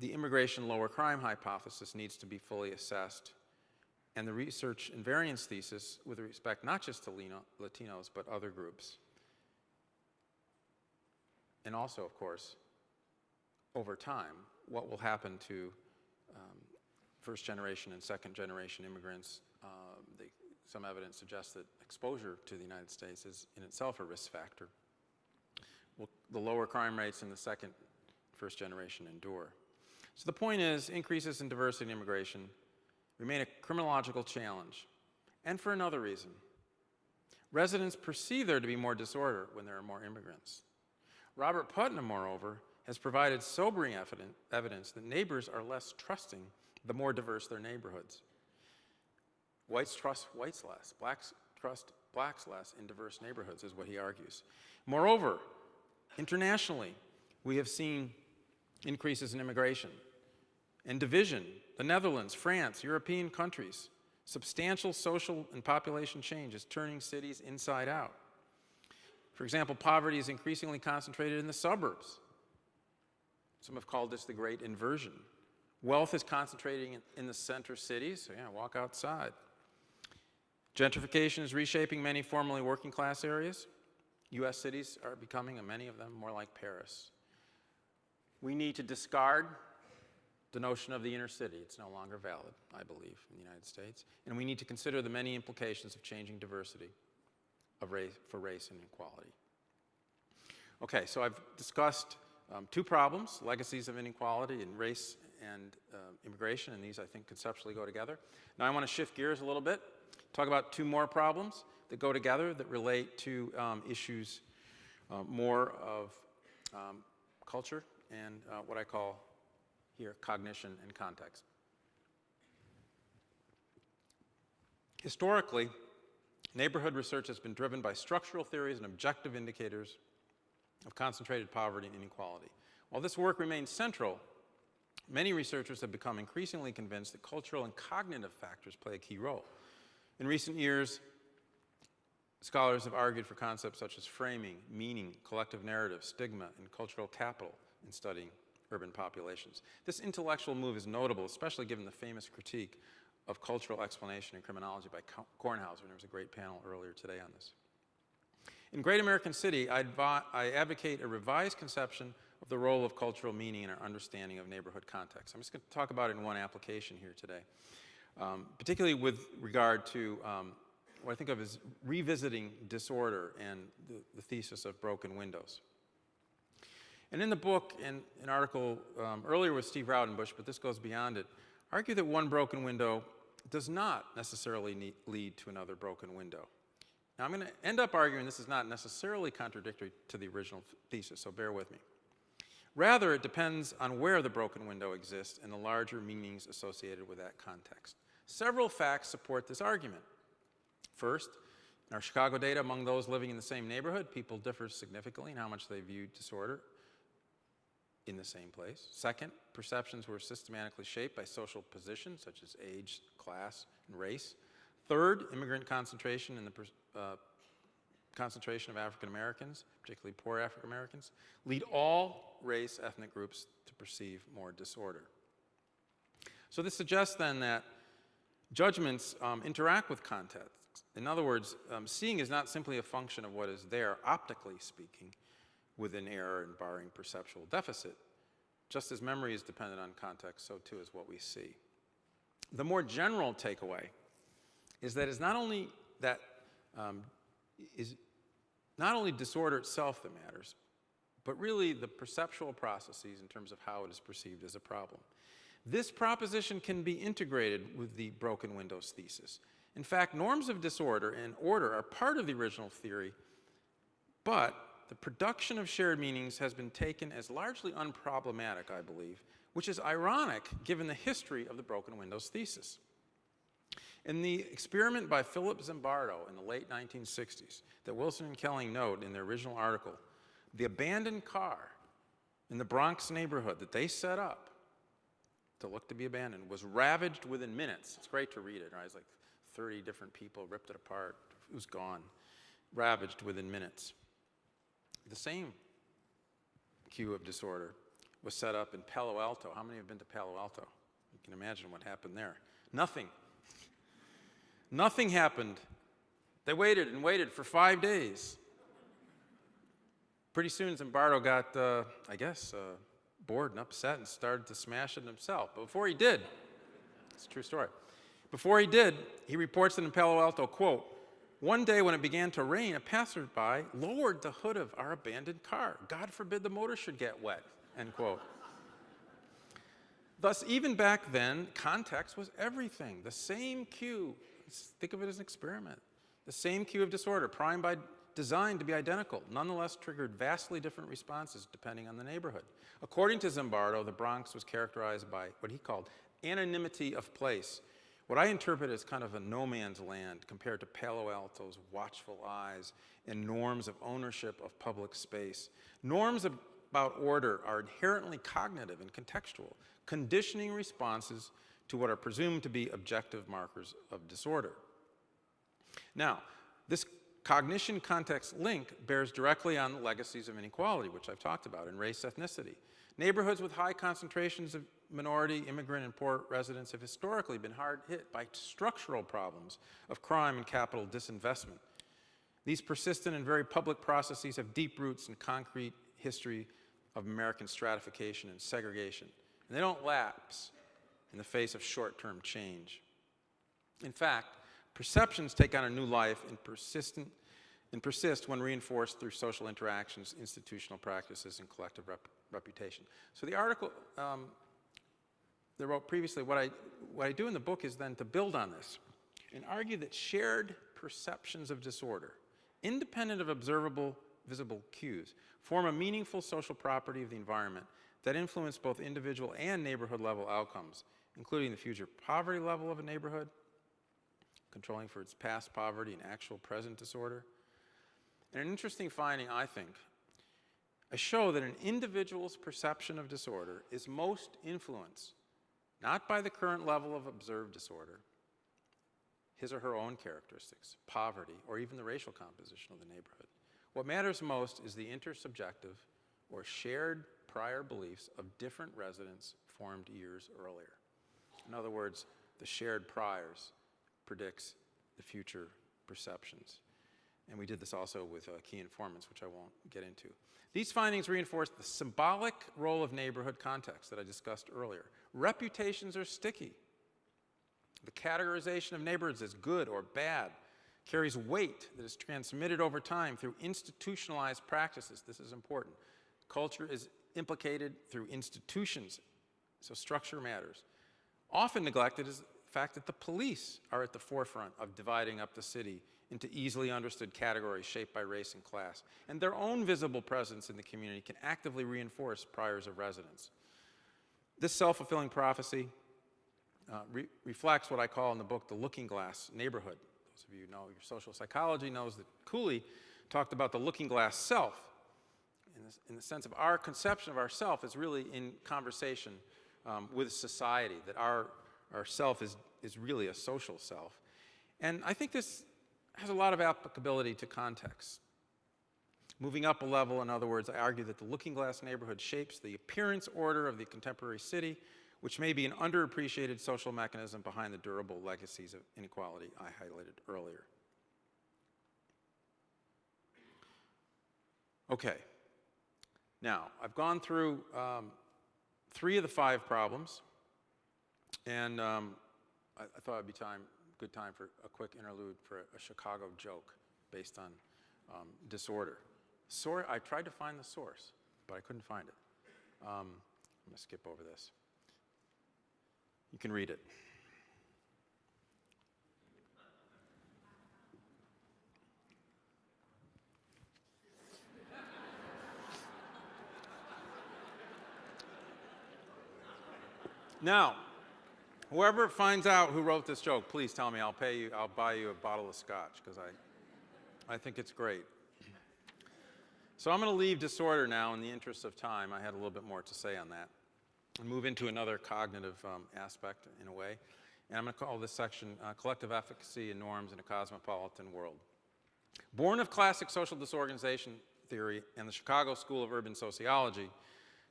the immigration lower crime hypothesis needs to be fully assessed, and the research invariance thesis with respect not just to Latinos, but other groups. And also, of course, over time, what will happen to first-generation and second-generation immigrants. Some evidence suggests that exposure to the United States is in itself a risk factor. Will the lower crime rates in the first generation endure? So the point is, increases in diversity and immigration remain a criminological challenge, and for another reason. Residents perceive there to be more disorder when there are more immigrants. Robert Putnam, moreover, has provided sobering evidence that neighbors are less trusting the more diverse their neighborhoods. Whites trust whites less, blacks trust blacks less in diverse neighborhoods, is what he argues. Moreover, internationally, we have seen increases in immigration and division. The Netherlands, France, European countries, substantial social and population change is turning cities inside out. For example, poverty is increasingly concentrated in the suburbs. Some have called this the great inversion. Wealth is concentrating in the center cities, so yeah, walk outside. Gentrification is reshaping many formerly working class areas. U.S. cities are becoming, and many of them, more like Paris. We need to discard the notion of the inner city. It's no longer valid, I believe, in the United States. And we need to consider the many implications of changing diversity of for race and equality. Okay, so I've discussed two problems, legacies of inequality in race and immigration, and these, I think, conceptually go together. Now I want to shift gears a little bit, talk about two more problems that go together that relate to issues more of culture and what I call here cognition and context. Historically, neighborhood research has been driven by structural theories and objective indicators of concentrated poverty and inequality. While this work remains central, many researchers have become increasingly convinced that cultural and cognitive factors play a key role. In recent years, scholars have argued for concepts such as framing, meaning, collective narrative, stigma, and cultural capital in studying urban populations. This intellectual move is notable, especially given the famous critique of cultural explanation in criminology by Kornhauser, and there was a great panel earlier today on this. In Great American City, I advocate a revised conception of the role of cultural meaning in our understanding of neighborhood context. I'm just going to talk about it in one application here today, particularly with regard to what I think of as revisiting disorder and the thesis of broken windows. And in the book, and an article earlier with Steve Raudenbush, but this goes beyond it, argue that one broken window does not necessarily lead to another broken window. Now, I'm going to end up arguing this is not necessarily contradictory to the original thesis, so bear with me. Rather, it depends on where the broken window exists and the larger meanings associated with that context. Several facts support this argument. First, in our Chicago data, among those living in the same neighborhood, people differ significantly in how much they view disorder in the same place. Second, perceptions were systematically shaped by social positions such as age, class, and race. Third, immigrant concentration and the concentration of African Americans, particularly poor African Americans, lead all race ethnic groups to perceive more disorder. So this suggests then that judgments interact with context. In other words, seeing is not simply a function of what is there, optically speaking, within error and barring perceptual deficit. Just as memory is dependent on context, so too is what we see. The more general takeaway is that it's not only that is not only disorder itself that matters, but really the perceptual processes in terms of how it is perceived as a problem. This proposition can be integrated with the broken windows thesis. In fact, norms of disorder and order are part of the original theory, but the production of shared meanings has been taken as largely unproblematic, I believe, which is ironic given the history of the broken windows thesis. In the experiment by Philip Zimbardo in the late 1960s that Wilson and Kelling note in their original article, the abandoned car in the Bronx neighborhood that they set up to look to be abandoned was ravaged within minutes. It's great to read it, right? It's like 30 different people ripped it apart. It was gone, ravaged within minutes. The same cue of disorder was set up in Palo Alto. How many have been to Palo Alto? You can imagine what happened there. Nothing. Nothing happened. They waited and waited for 5 days. Pretty soon, Zimbardo got, bored and upset and started to smash it himself. But before he did, it's a true story. Before he did, he reports that in Palo Alto, quote, "One day when it began to rain, a passerby lowered the hood of our abandoned car. God forbid the motor should get wet," end quote. Thus, even back then, context was everything. The same cue, think of it as an experiment. The same cue of disorder, primed by design to be identical, nonetheless triggered vastly different responses depending on the neighborhood. According to Zimbardo, the Bronx was characterized by what he called anonymity of place, what I interpret as kind of a no man's land compared to Palo Alto's watchful eyes and norms of ownership of public space. Norms about order are inherently cognitive and contextual, conditioning responses to what are presumed to be objective markers of disorder. Now, this cognition-context link bears directly on the legacies of inequality, which I've talked about, in race ethnicity. Neighborhoods with high concentrations of minority, immigrant, and poor residents have historically been hard hit by structural problems of crime and capital disinvestment. These persistent and very public processes have deep roots in concrete history of American stratification and segregation, and they don't lapse in the face of short-term change. In fact, perceptions take on a new life and persist when reinforced through social interactions, institutional practices, and collective reputation. So the article they wrote previously, what I do in the book is then to build on this and argue that shared perceptions of disorder, independent of observable visible cues, form a meaningful social property of the environment that influence both individual and neighborhood level outcomes, including the future poverty level of a neighborhood, controlling for its past poverty and actual present disorder. And an interesting finding, I think, I show that an individual's perception of disorder is most influenced not by the current level of observed disorder, his or her own characteristics, poverty, or even the racial composition of the neighborhood. What matters most is the intersubjective or shared prior beliefs of different residents formed years earlier. In other words, the shared priors predicts the future perceptions. And we did this also with key informants, which I won't get into. These findings reinforce the symbolic role of neighborhood context that I discussed earlier. Reputations are sticky. The categorization of neighborhoods as good or bad carries weight that is transmitted over time through institutionalized practices. This is important. Culture is implicated through institutions, so structure matters. Often neglected is the fact that the police are at the forefront of dividing up the city into easily understood categories shaped by race and class, and their own visible presence in the community can actively reinforce priors of residence. This self-fulfilling prophecy reflects what I call in the book the looking glass neighborhood. Those of you who know your social psychology knows that Cooley talked about the looking glass self in the sense of our conception of ourself is really in conversation with society, that our self is really a social self. And I think this has a lot of applicability to context. Moving up a level, in other words, I argue that the looking glass neighborhood shapes the appearance order of the contemporary city, which may be an underappreciated social mechanism behind the durable legacies of inequality I highlighted earlier. Okay. Now, I've gone through 3 of the 5 problems, and I thought it'd be good time for a quick interlude for a Chicago joke based on disorder. I tried to find the source, but I couldn't find it. I'm going to skip over this. You can read it. Now, whoever finds out who wrote this joke, please tell me. I'll pay you. I'll buy you a bottle of scotch because I think it's great. So I'm going to leave disorder now in the interest of time. I had a little bit more to say on that. And move into another cognitive aspect in a way. And I'm going to call this section Collective Efficacy and Norms in a Cosmopolitan World. Born of classic social disorganization theory and the Chicago School of Urban Sociology,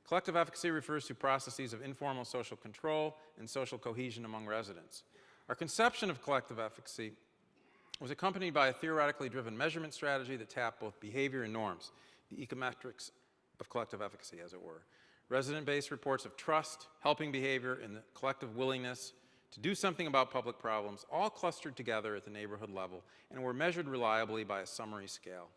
collective efficacy refers to processes of informal social control and social cohesion among residents. Our conception of collective efficacy was accompanied by a theoretically driven measurement strategy that tapped both behavior and norms, the econometrics of collective efficacy, as it were. Resident-based reports of trust, helping behavior, and the collective willingness to do something about public problems all clustered together at the neighborhood level and were measured reliably by a summary scale.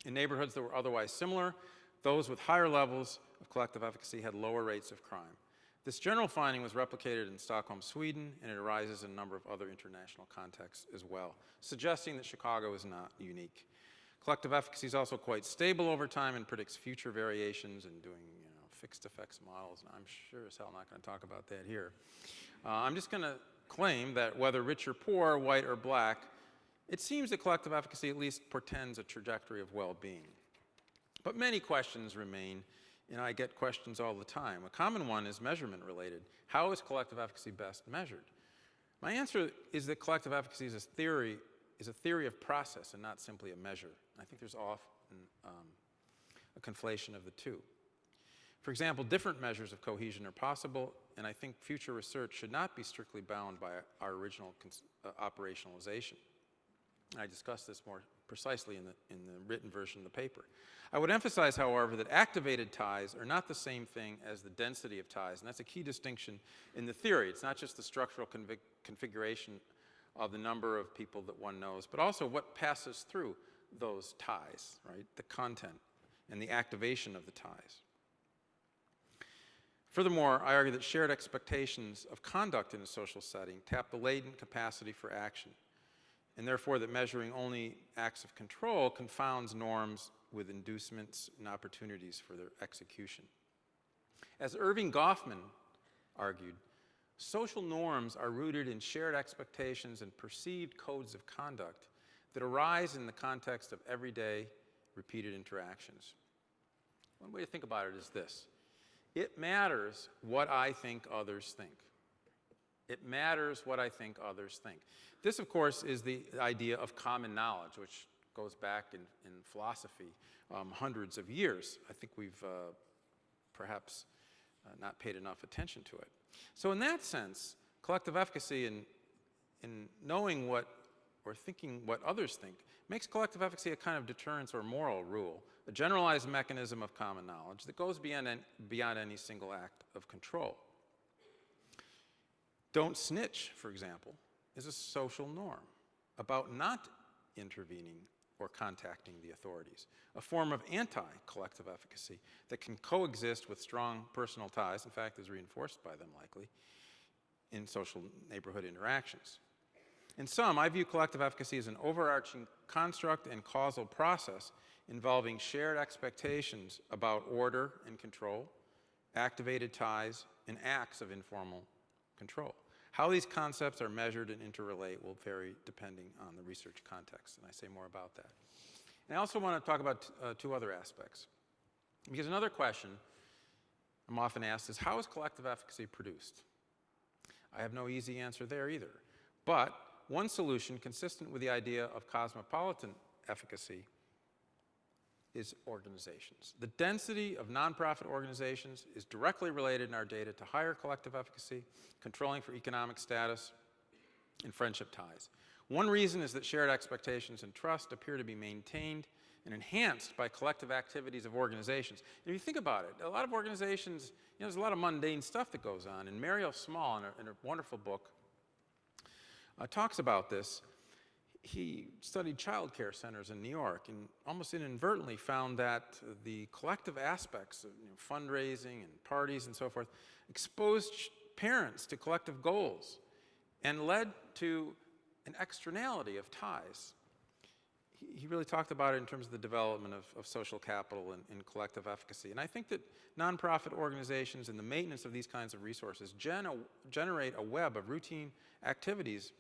In neighborhoods that were otherwise similar, those with higher levels of collective efficacy had lower rates of crime. This general finding was replicated in Stockholm, Sweden, and it arises in a number of other international contexts as well, suggesting that Chicago is not unique. Collective efficacy is also quite stable over time and predicts future variations in doing fixed effects models, and I'm sure as hell not going to talk about that here. I'm just going to claim that whether rich or poor, white or black, it seems that collective efficacy at least portends a trajectory of well-being. But many questions remain, and I get questions all the time. A common one is measurement related. How is collective efficacy best measured? My answer is that collective efficacy is a theory of process and not simply a measure. I think there's often a conflation of the two. For example, different measures of cohesion are possible, and I think future research should not be strictly bound by our original operationalization. I discuss this more precisely in the written version of the paper. I would emphasize, however, that activated ties are not the same thing as the density of ties, and that's a key distinction in the theory. It's not just the structural configuration of the number of people that one knows, but also what passes through those ties, right? The content and the activation of the ties. Furthermore, I argue that shared expectations of conduct in a social setting tap the latent capacity for action, and therefore that measuring only acts of control confounds norms with inducements and opportunities for their execution. As Irving Goffman argued, social norms are rooted in shared expectations and perceived codes of conduct that arise in the context of everyday, repeated interactions. One way to think about it is this. It matters what I think others think. It matters what I think others think. This, of course, is the idea of common knowledge, which goes back in philosophy hundreds of years. I think we've perhaps not paid enough attention to it. So in that sense, collective efficacy in knowing what or thinking what others think makes collective efficacy a kind of deterrence or moral rule, a generalized mechanism of common knowledge that goes beyond any single act of control. Don't snitch, for example, is a social norm about not intervening or contacting the authorities, a form of anti-collective efficacy that can coexist with strong personal ties, in fact, is reinforced by them likely, in social neighborhood interactions. In sum, I view collective efficacy as an overarching construct and causal process involving shared expectations about order and control, activated ties, and acts of informal control. How these concepts are measured and interrelate will vary depending on the research context, and I say more about that. And I also want to talk about two other aspects. Because another question I'm often asked is, how is collective efficacy produced? I have no easy answer there either. But one solution consistent with the idea of cosmopolitan efficacy is organizations. The density of nonprofit organizations is directly related in our data to higher collective efficacy, controlling for economic status, and friendship ties. One reason is that shared expectations and trust appear to be maintained and enhanced by collective activities of organizations. And if you think about it, a lot of organizations, there's a lot of mundane stuff that goes on, and Mario Small, in a wonderful book, talks about this. He studied child care centers in New York and almost inadvertently found that the collective aspects of fundraising and parties and so forth exposed parents to collective goals and led to an externality of ties. He really talked about it in terms of the development of social capital and collective efficacy. And I think that nonprofit organizations and the maintenance of these kinds of resources generate a web of routine activities.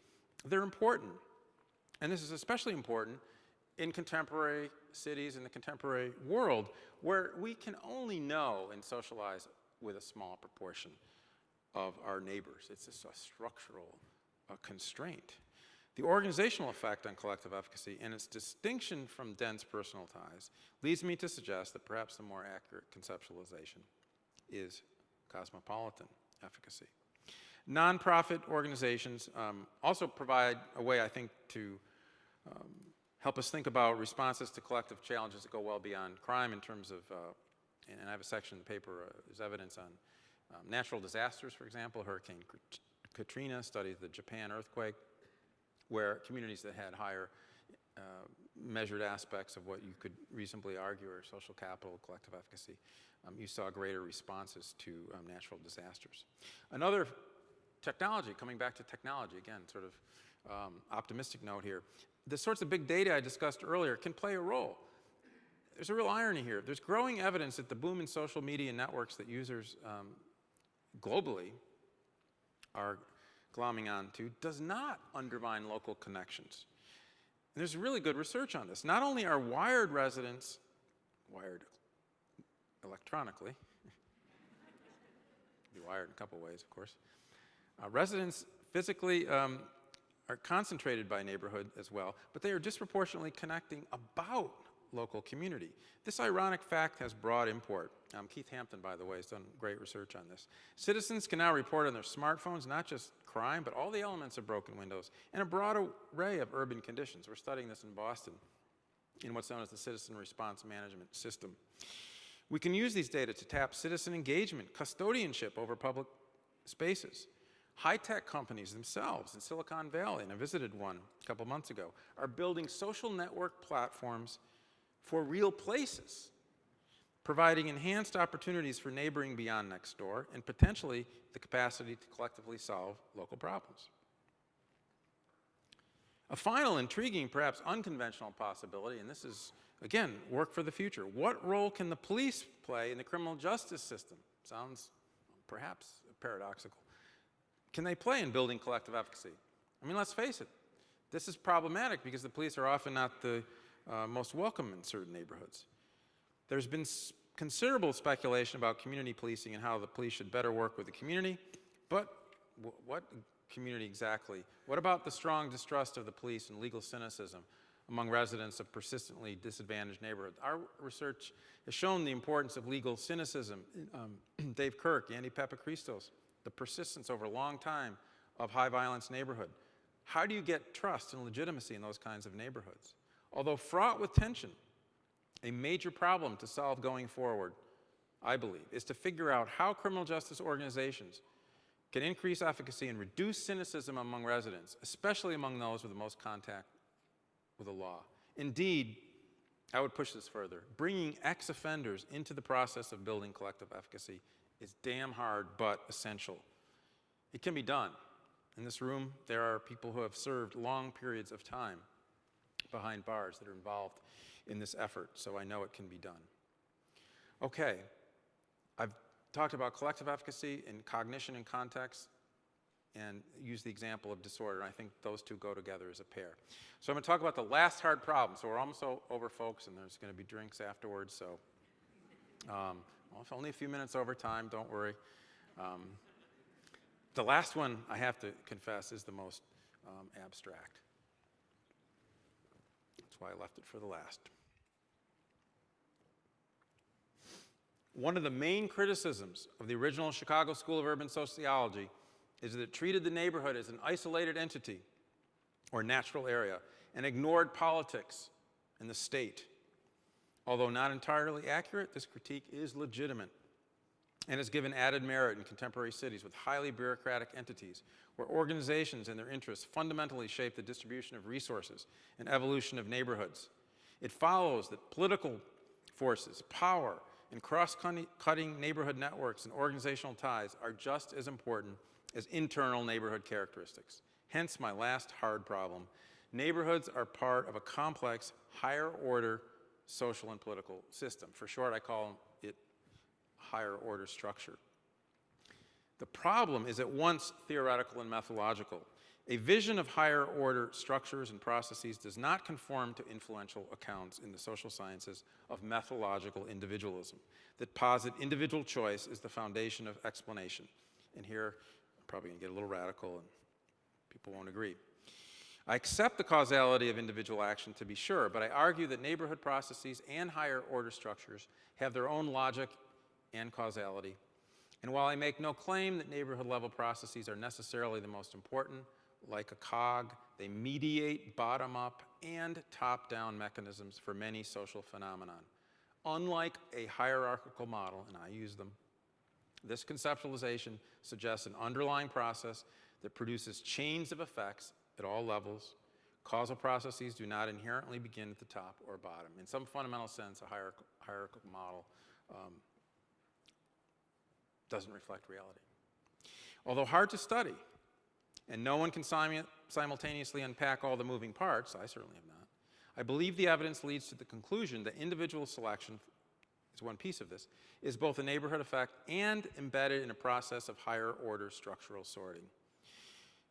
They're important. And this is especially important in contemporary cities, in the contemporary world, where we can only know and socialize with a small proportion of our neighbors. It's just a structural constraint. The organizational effect on collective efficacy and its distinction from dense personal ties leads me to suggest that perhaps the more accurate conceptualization is cosmopolitan efficacy. Nonprofit organizations also provide a way, I think, to help us think about responses to collective challenges that go well beyond crime in terms of, and I have a section in the paper, there's evidence on natural disasters, for example. Hurricane Katrina studied the Japan earthquake, where communities that had higher measured aspects of what you could reasonably argue are social capital, collective efficacy, you saw greater responses to natural disasters. Another technology, coming back to technology, again, sort of optimistic note here, the sorts of big data I discussed earlier can play a role. There's a real irony here. There's growing evidence that the boom in social media networks that users globally are glomming onto does not undermine local connections. And there's really good research on this. Not only are wired residents, wired electronically, be wired in a couple ways, of course, residents physically are concentrated by neighborhood as well, but they are disproportionately connecting about local community. This ironic fact has broad import. Keith Hampton, by the way, has done great research on this. Citizens can now report on their smartphones not just crime, but all the elements of broken windows and a broad array of urban conditions. We're studying this in Boston in what's known as the Citizen Response Management System. We can use these data to tap citizen engagement, custodianship over public spaces. High-tech companies themselves in Silicon Valley, and I visited one a couple months ago, are building social network platforms for real places, providing enhanced opportunities for neighboring beyond next door and potentially the capacity to collectively solve local problems. A final intriguing, perhaps unconventional possibility, and this is, again, work for the future. What role can the police play in the criminal justice system? Sounds perhaps paradoxical. Can they play in building collective efficacy? I mean, let's face it, this is problematic because the police are often not the most welcome in certain neighborhoods. There's been considerable speculation about community policing and how the police should better work with the community, but what community exactly? What about the strong distrust of the police and legal cynicism among residents of persistently disadvantaged neighborhoods? Our research has shown the importance of legal cynicism. Dave Kirk, Andy Papachristos, the persistence over a long time of high violence neighborhood. How do you get trust and legitimacy in those kinds of neighborhoods? Although fraught with tension, a major problem to solve going forward, I believe, is to figure out how criminal justice organizations can increase efficacy and reduce cynicism among residents, especially among those with the most contact with the law. Indeed, I would push this further. Bringing ex-offenders into the process of building collective efficacy is damn hard, but essential. It can be done. In this room, there are people who have served long periods of time behind bars that are involved in this effort, so I know it can be done. Okay, I've talked about collective efficacy in cognition and context and used the example of disorder, and I think those two go together as a pair. So I'm going to talk about the last hard problem. So we're almost over, folks, and there's going to be drinks afterwards, so well, it's only a few minutes over time, don't worry. The last one, I have to confess, is the most abstract. That's why I left it for the last. One of the main criticisms of the original Chicago School of Urban Sociology is that it treated the neighborhood as an isolated entity or natural area and ignored politics and the state. Although not entirely accurate, this critique is legitimate and has given added merit in contemporary cities with highly bureaucratic entities where organizations and their interests fundamentally shape the distribution of resources and evolution of neighborhoods. It follows that political forces, power, and cross-cutting neighborhood networks and organizational ties are just as important as internal neighborhood characteristics. Hence my last hard problem. Neighborhoods are part of a complex, higher-order social and political system. For short, I call it higher-order structure. The problem is at once theoretical and methodological. A vision of higher-order structures and processes does not conform to influential accounts in the social sciences of methodological individualism that posit individual choice is the foundation of explanation. And here, I'm probably going to get a little radical and people won't agree. I accept the causality of individual action to be sure, but I argue that neighborhood processes and higher-order structures have their own logic and causality. And while I make no claim that neighborhood-level processes are necessarily the most important, like a cog, they mediate bottom-up and top-down mechanisms for many social phenomenon. Unlike a hierarchical model, and I use them, this conceptualization suggests an underlying process that produces chains of effects at all levels. Causal processes do not inherently begin at the top or bottom. In some fundamental sense, a hierarchical model doesn't reflect reality. Although hard to study, and no one can simultaneously unpack all the moving parts, I certainly have not, I believe the evidence leads to the conclusion that individual selection, is one piece of this, is both a neighborhood effect and embedded in a process of higher order structural sorting.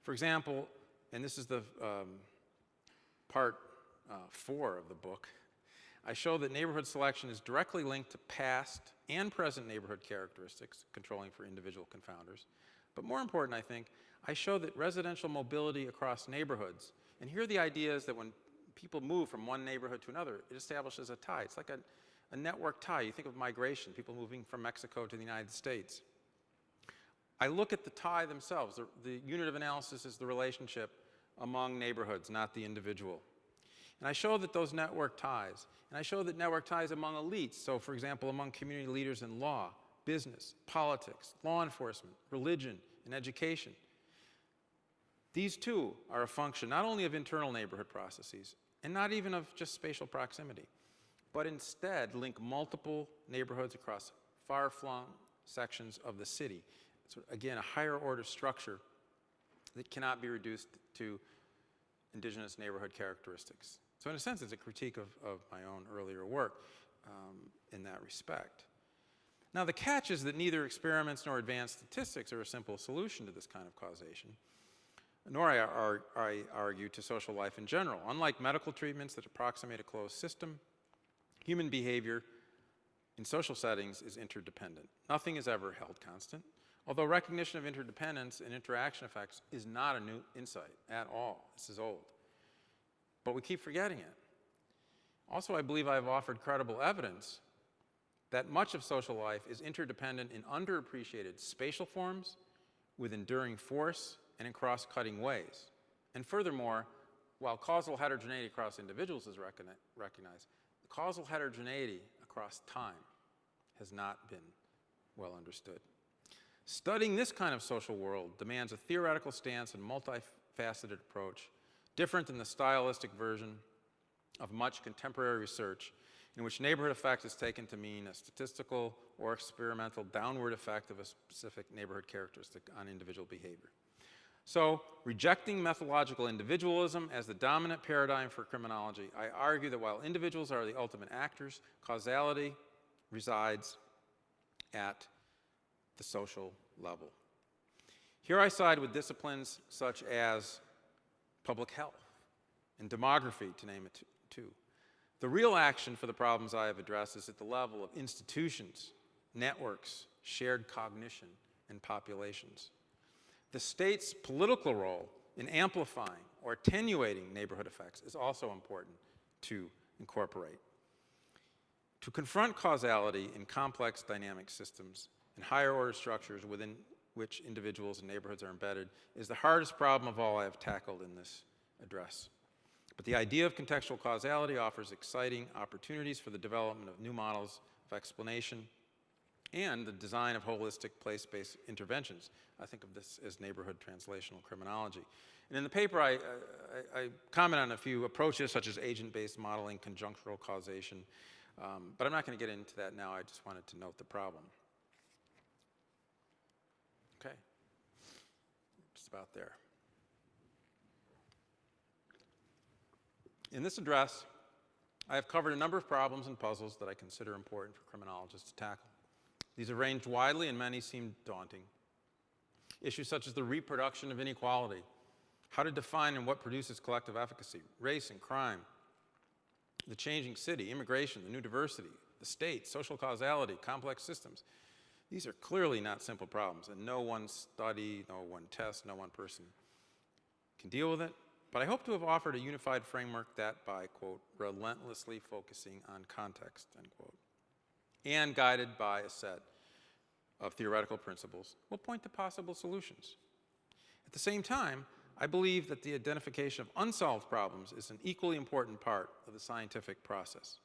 For example, and this is the part 4 of the book, I show that neighborhood selection is directly linked to past and present neighborhood characteristics, controlling for individual confounders. But more important, I think, I show that residential mobility across neighborhoods, and here the idea is that when people move from one neighborhood to another, it establishes a tie. It's like a network tie. You think of migration, people moving from Mexico to the United States. I look at the tie themselves. The unit of analysis is the relationship among neighborhoods, not the individual. And I show that those network ties, and I show that network ties among elites, so for example, among community leaders in law, business, politics, law enforcement, religion, and education. These too are a function not only of internal neighborhood processes, and not even of just spatial proximity, but instead link multiple neighborhoods across far-flung sections of the city. So again, a higher order structure that cannot be reduced to indigenous neighborhood characteristics. So in a sense, it's a critique of my own earlier work in that respect. Now the catch is that neither experiments nor advanced statistics are a simple solution to this kind of causation, nor I argue to social life in general. Unlike medical treatments that approximate a closed system, human behavior in social settings is interdependent. Nothing is ever held constant, although recognition of interdependence and interaction effects is not a new insight at all. This is old. But we keep forgetting it. Also, I believe I've offered credible evidence that much of social life is interdependent in underappreciated spatial forms with enduring force and in cross-cutting ways. And furthermore, while causal heterogeneity across individuals is recognized, the causal heterogeneity across time has not been well understood. Studying this kind of social world demands a theoretical stance and multifaceted approach, different than the stylistic version of much contemporary research in which neighborhood effect is taken to mean a statistical or experimental downward effect of a specific neighborhood characteristic on individual behavior. So, rejecting methodological individualism as the dominant paradigm for criminology, I argue that while individuals are the ultimate actors, causality resides at the social level. Here I side with disciplines such as public health and demography, to name it two. The real action for the problems I have addressed is at the level of institutions, networks, shared cognition, and populations. The state's political role in amplifying or attenuating neighborhood effects is also important to incorporate. To confront causality in complex dynamic systems and higher order structures within which individuals and neighborhoods are embedded is the hardest problem of all I have tackled in this address. But the idea of contextual causality offers exciting opportunities for the development of new models of explanation and the design of holistic place-based interventions. I think of this as neighborhood translational criminology. And in the paper, I comment on a few approaches such as agent-based modeling, conjunctural causation, but I'm not going to get into that now. I just wanted to note the problem. Okay, just about there. In this address, I have covered a number of problems and puzzles that I consider important for criminologists to tackle. These have ranged widely and many seem daunting. Issues such as the reproduction of inequality, how to define and what produces collective efficacy, race and crime, the changing city, immigration, the new diversity, the state, social causality, complex systems. These are clearly not simple problems, and no one study, no one test, no one person can deal with it. But I hope to have offered a unified framework that, by, quote, relentlessly focusing on context, end quote, and guided by a set of theoretical principles, will point to possible solutions. At the same time, I believe that the identification of unsolved problems is an equally important part of the scientific process.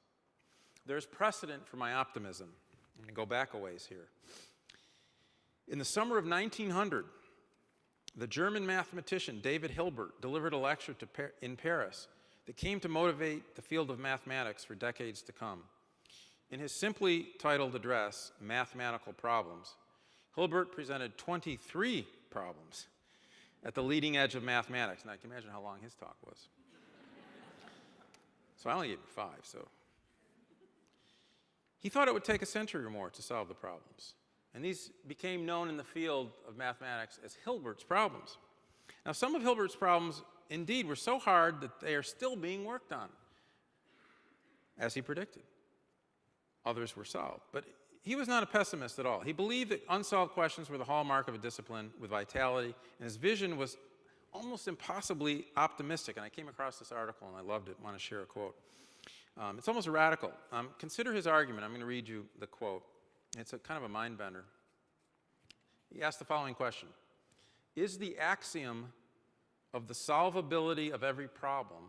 There's precedent for my optimism. I'm going to go back a ways here. In the summer of 1900, the German mathematician David Hilbert delivered a lecture in Paris that came to motivate the field of mathematics for decades to come. In his simply titled address, Mathematical Problems, Hilbert presented 23 problems at the leading edge of mathematics. And I can imagine how long his talk was. So I only gave him 5, so. He thought it would take a century or more to solve the problems. And these became known in the field of mathematics as Hilbert's problems. Now, some of Hilbert's problems, indeed, were so hard that they are still being worked on, as he predicted. Others were solved. But he was not a pessimist at all. He believed that unsolved questions were the hallmark of a discipline with vitality, and his vision was almost impossibly optimistic. And I came across this article and I loved it. I want to share a quote. It's almost radical. Consider his argument. I'm going to read you the quote. It's a kind of a mind bender. He asked the following question: is the axiom of the solvability of every problem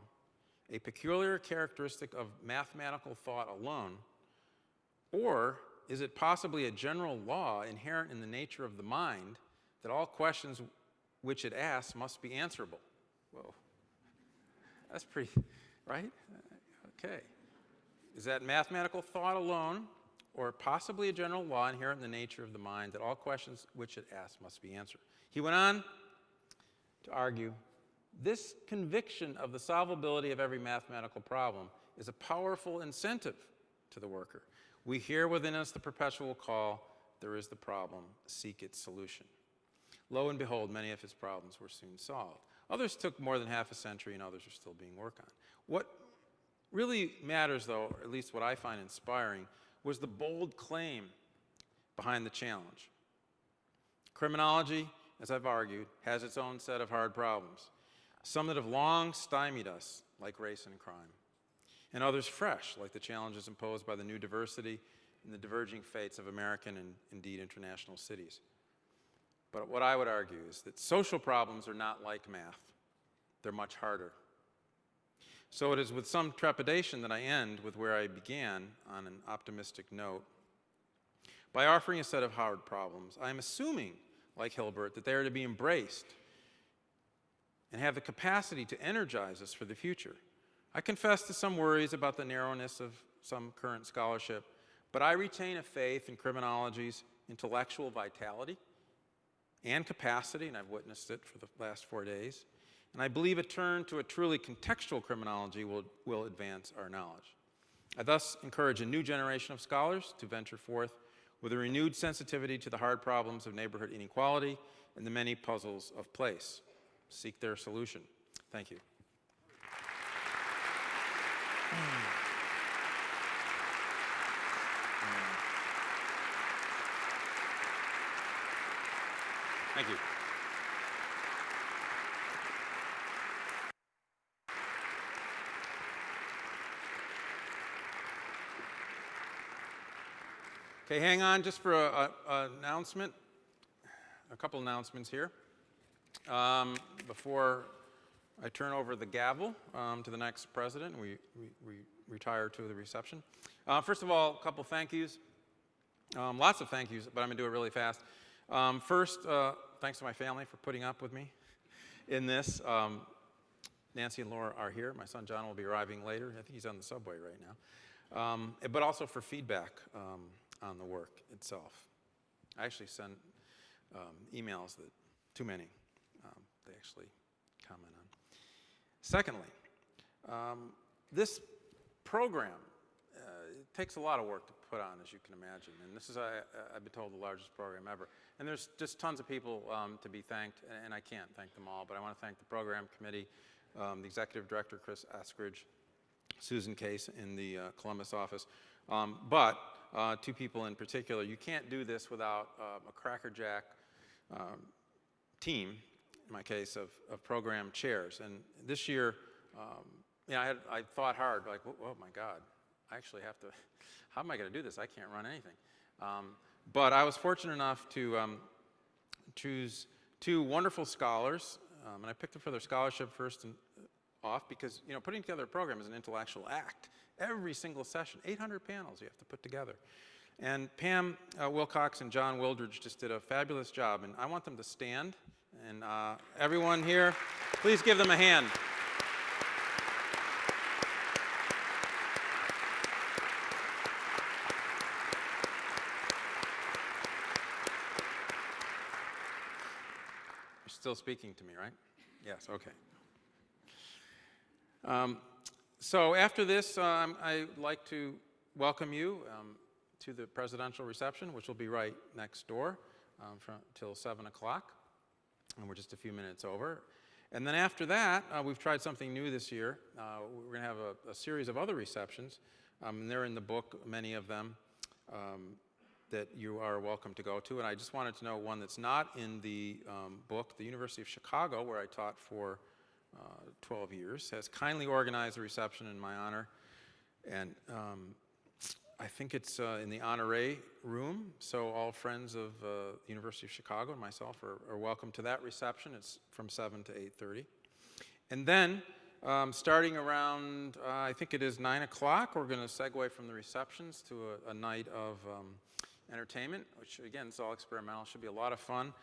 a peculiar characteristic of mathematical thought alone, or is it possibly a general law inherent in the nature of the mind that all questions which it asks must be answerable? Whoa. That's pretty, right? Okay. Is that mathematical thought alone, or possibly a general law inherent in the nature of the mind that all questions which it asks must be answered? He went on to argue, this conviction of the solvability of every mathematical problem is a powerful incentive to the worker. We hear within us the perpetual call, there is the problem, seek its solution. Lo and behold, many of his problems were soon solved. Others took more than half a century, and others are still being worked on. What really matters, though, or at least what I find inspiring, was the bold claim behind the challenge. Criminology, as I've argued, has its own set of hard problems. Some that have long stymied us, like race and crime, and others fresh, like the challenges imposed by the new diversity and the diverging fates of American and indeed international cities. But what I would argue is that social problems are not like math. They're much harder. So it is with some trepidation that I end with where I began, on an optimistic note. By offering a set of hard problems, I am assuming, like Hilbert, that they are to be embraced and have the capacity to energize us for the future. I confess to some worries about the narrowness of some current scholarship, but I retain a faith in criminology's intellectual vitality and capacity, and I've witnessed it for the last 4 days. And I believe a turn to a truly contextual criminology will advance our knowledge. I thus encourage a new generation of scholars to venture forth with a renewed sensitivity to the hard problems of neighborhood inequality and the many puzzles of place. Seek their solution. Thank you. Thank you. Okay, hang on just for an announcement, a couple announcements here. Before I turn over the gavel to the next president, we retire to the reception. First of all, a couple thank yous. Lots of thank yous, but I'm going to do it really fast. First, thanks to my family for putting up with me in this. Nancy and Laura are here. My son John will be arriving later. I think he's on the subway right now. But also for feedback on the work itself. I actually sent emails that too many they actually comment on. Secondly, this program it takes a lot of work to put on, as you can imagine. And this is, I've been told, the largest program ever. And there's just tons of people to be thanked, and I can't thank them all, but I want to thank the program committee, the executive director, Chris Askridge, Susan Case in the Columbus office. But two people in particular, you can't do this without a crackerjack team, in my case, of program chairs. And this year, I thought hard, like, oh my God, I actually have to, how am I going to do this? I can't run anything. But I was fortunate enough to choose two wonderful scholars, and I picked them for their scholarship first and off because, putting together a program is an intellectual act. Every single session, 800 panels you have to put together. And Pam Wilcox and John Wildridge just did a fabulous job, and I want them to stand. And everyone here, please give them a hand. You're still speaking to me, right? Yes, okay. So after this, I'd like to welcome you to the presidential reception, which will be right next door till 7 o'clock. And we're just a few minutes over. And then after that, we've tried something new this year. We're going to have a series of other receptions. And they're in the book, many of them. that you are welcome to go to. And I just wanted to know one that's not in the book. The University of Chicago, where I taught for 12 years, has kindly organized a reception in my honor. And I think it's in the honoree room, so all friends of the University of Chicago and myself are welcome to that reception. It's from 7 to 8:30. And then, starting around, I think it is 9 o'clock, we're going to segue from the receptions to a night of entertainment, which, again, it's all experimental. Should be a lot of fun.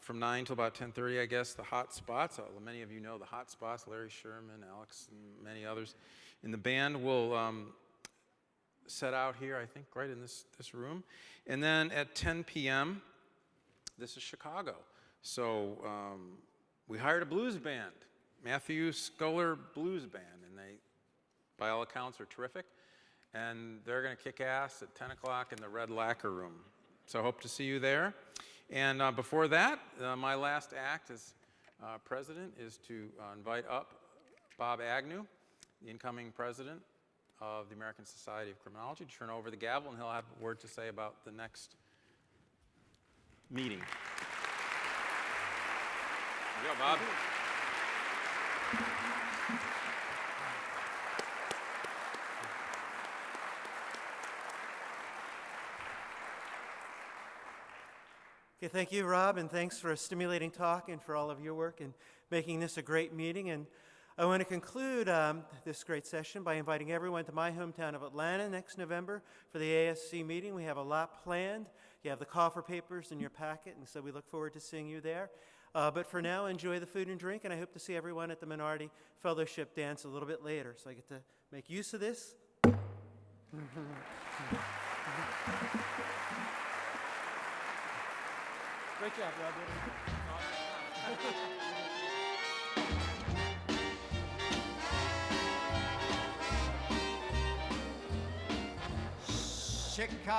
From 9 till about 10:30, I guess, the hot spots. Many of you know the hot spots, Larry Sherman, Alex, and many others. And the band will set out here, I think, right in this room. And then at 10 p.m., this is Chicago. So we hired a blues band, Matthew Scholar Blues Band, and they, by all accounts, are terrific. And they're going to kick ass at 10 o'clock in the Red Lacquer Room. So I hope to see you there. And before that, my last act as president is to invite up Bob Agnew, the incoming president of the American Society of Criminology, to turn over the gavel, and he'll have a word to say about the next meeting. Here you go, Bob. Okay, thank you, Rob, and thanks for a stimulating talk and for all of your work in making this a great meeting. And I want to conclude this great session by inviting everyone to my hometown of Atlanta next November for the ASC meeting. We have a lot planned. You have the call for papers in your packet, and so we look forward to seeing you there. But for now, enjoy the food and drink, and I hope to see everyone at the Minority Fellowship dance a little bit later. So I get to make use of this. Great job, Rob. Chicago.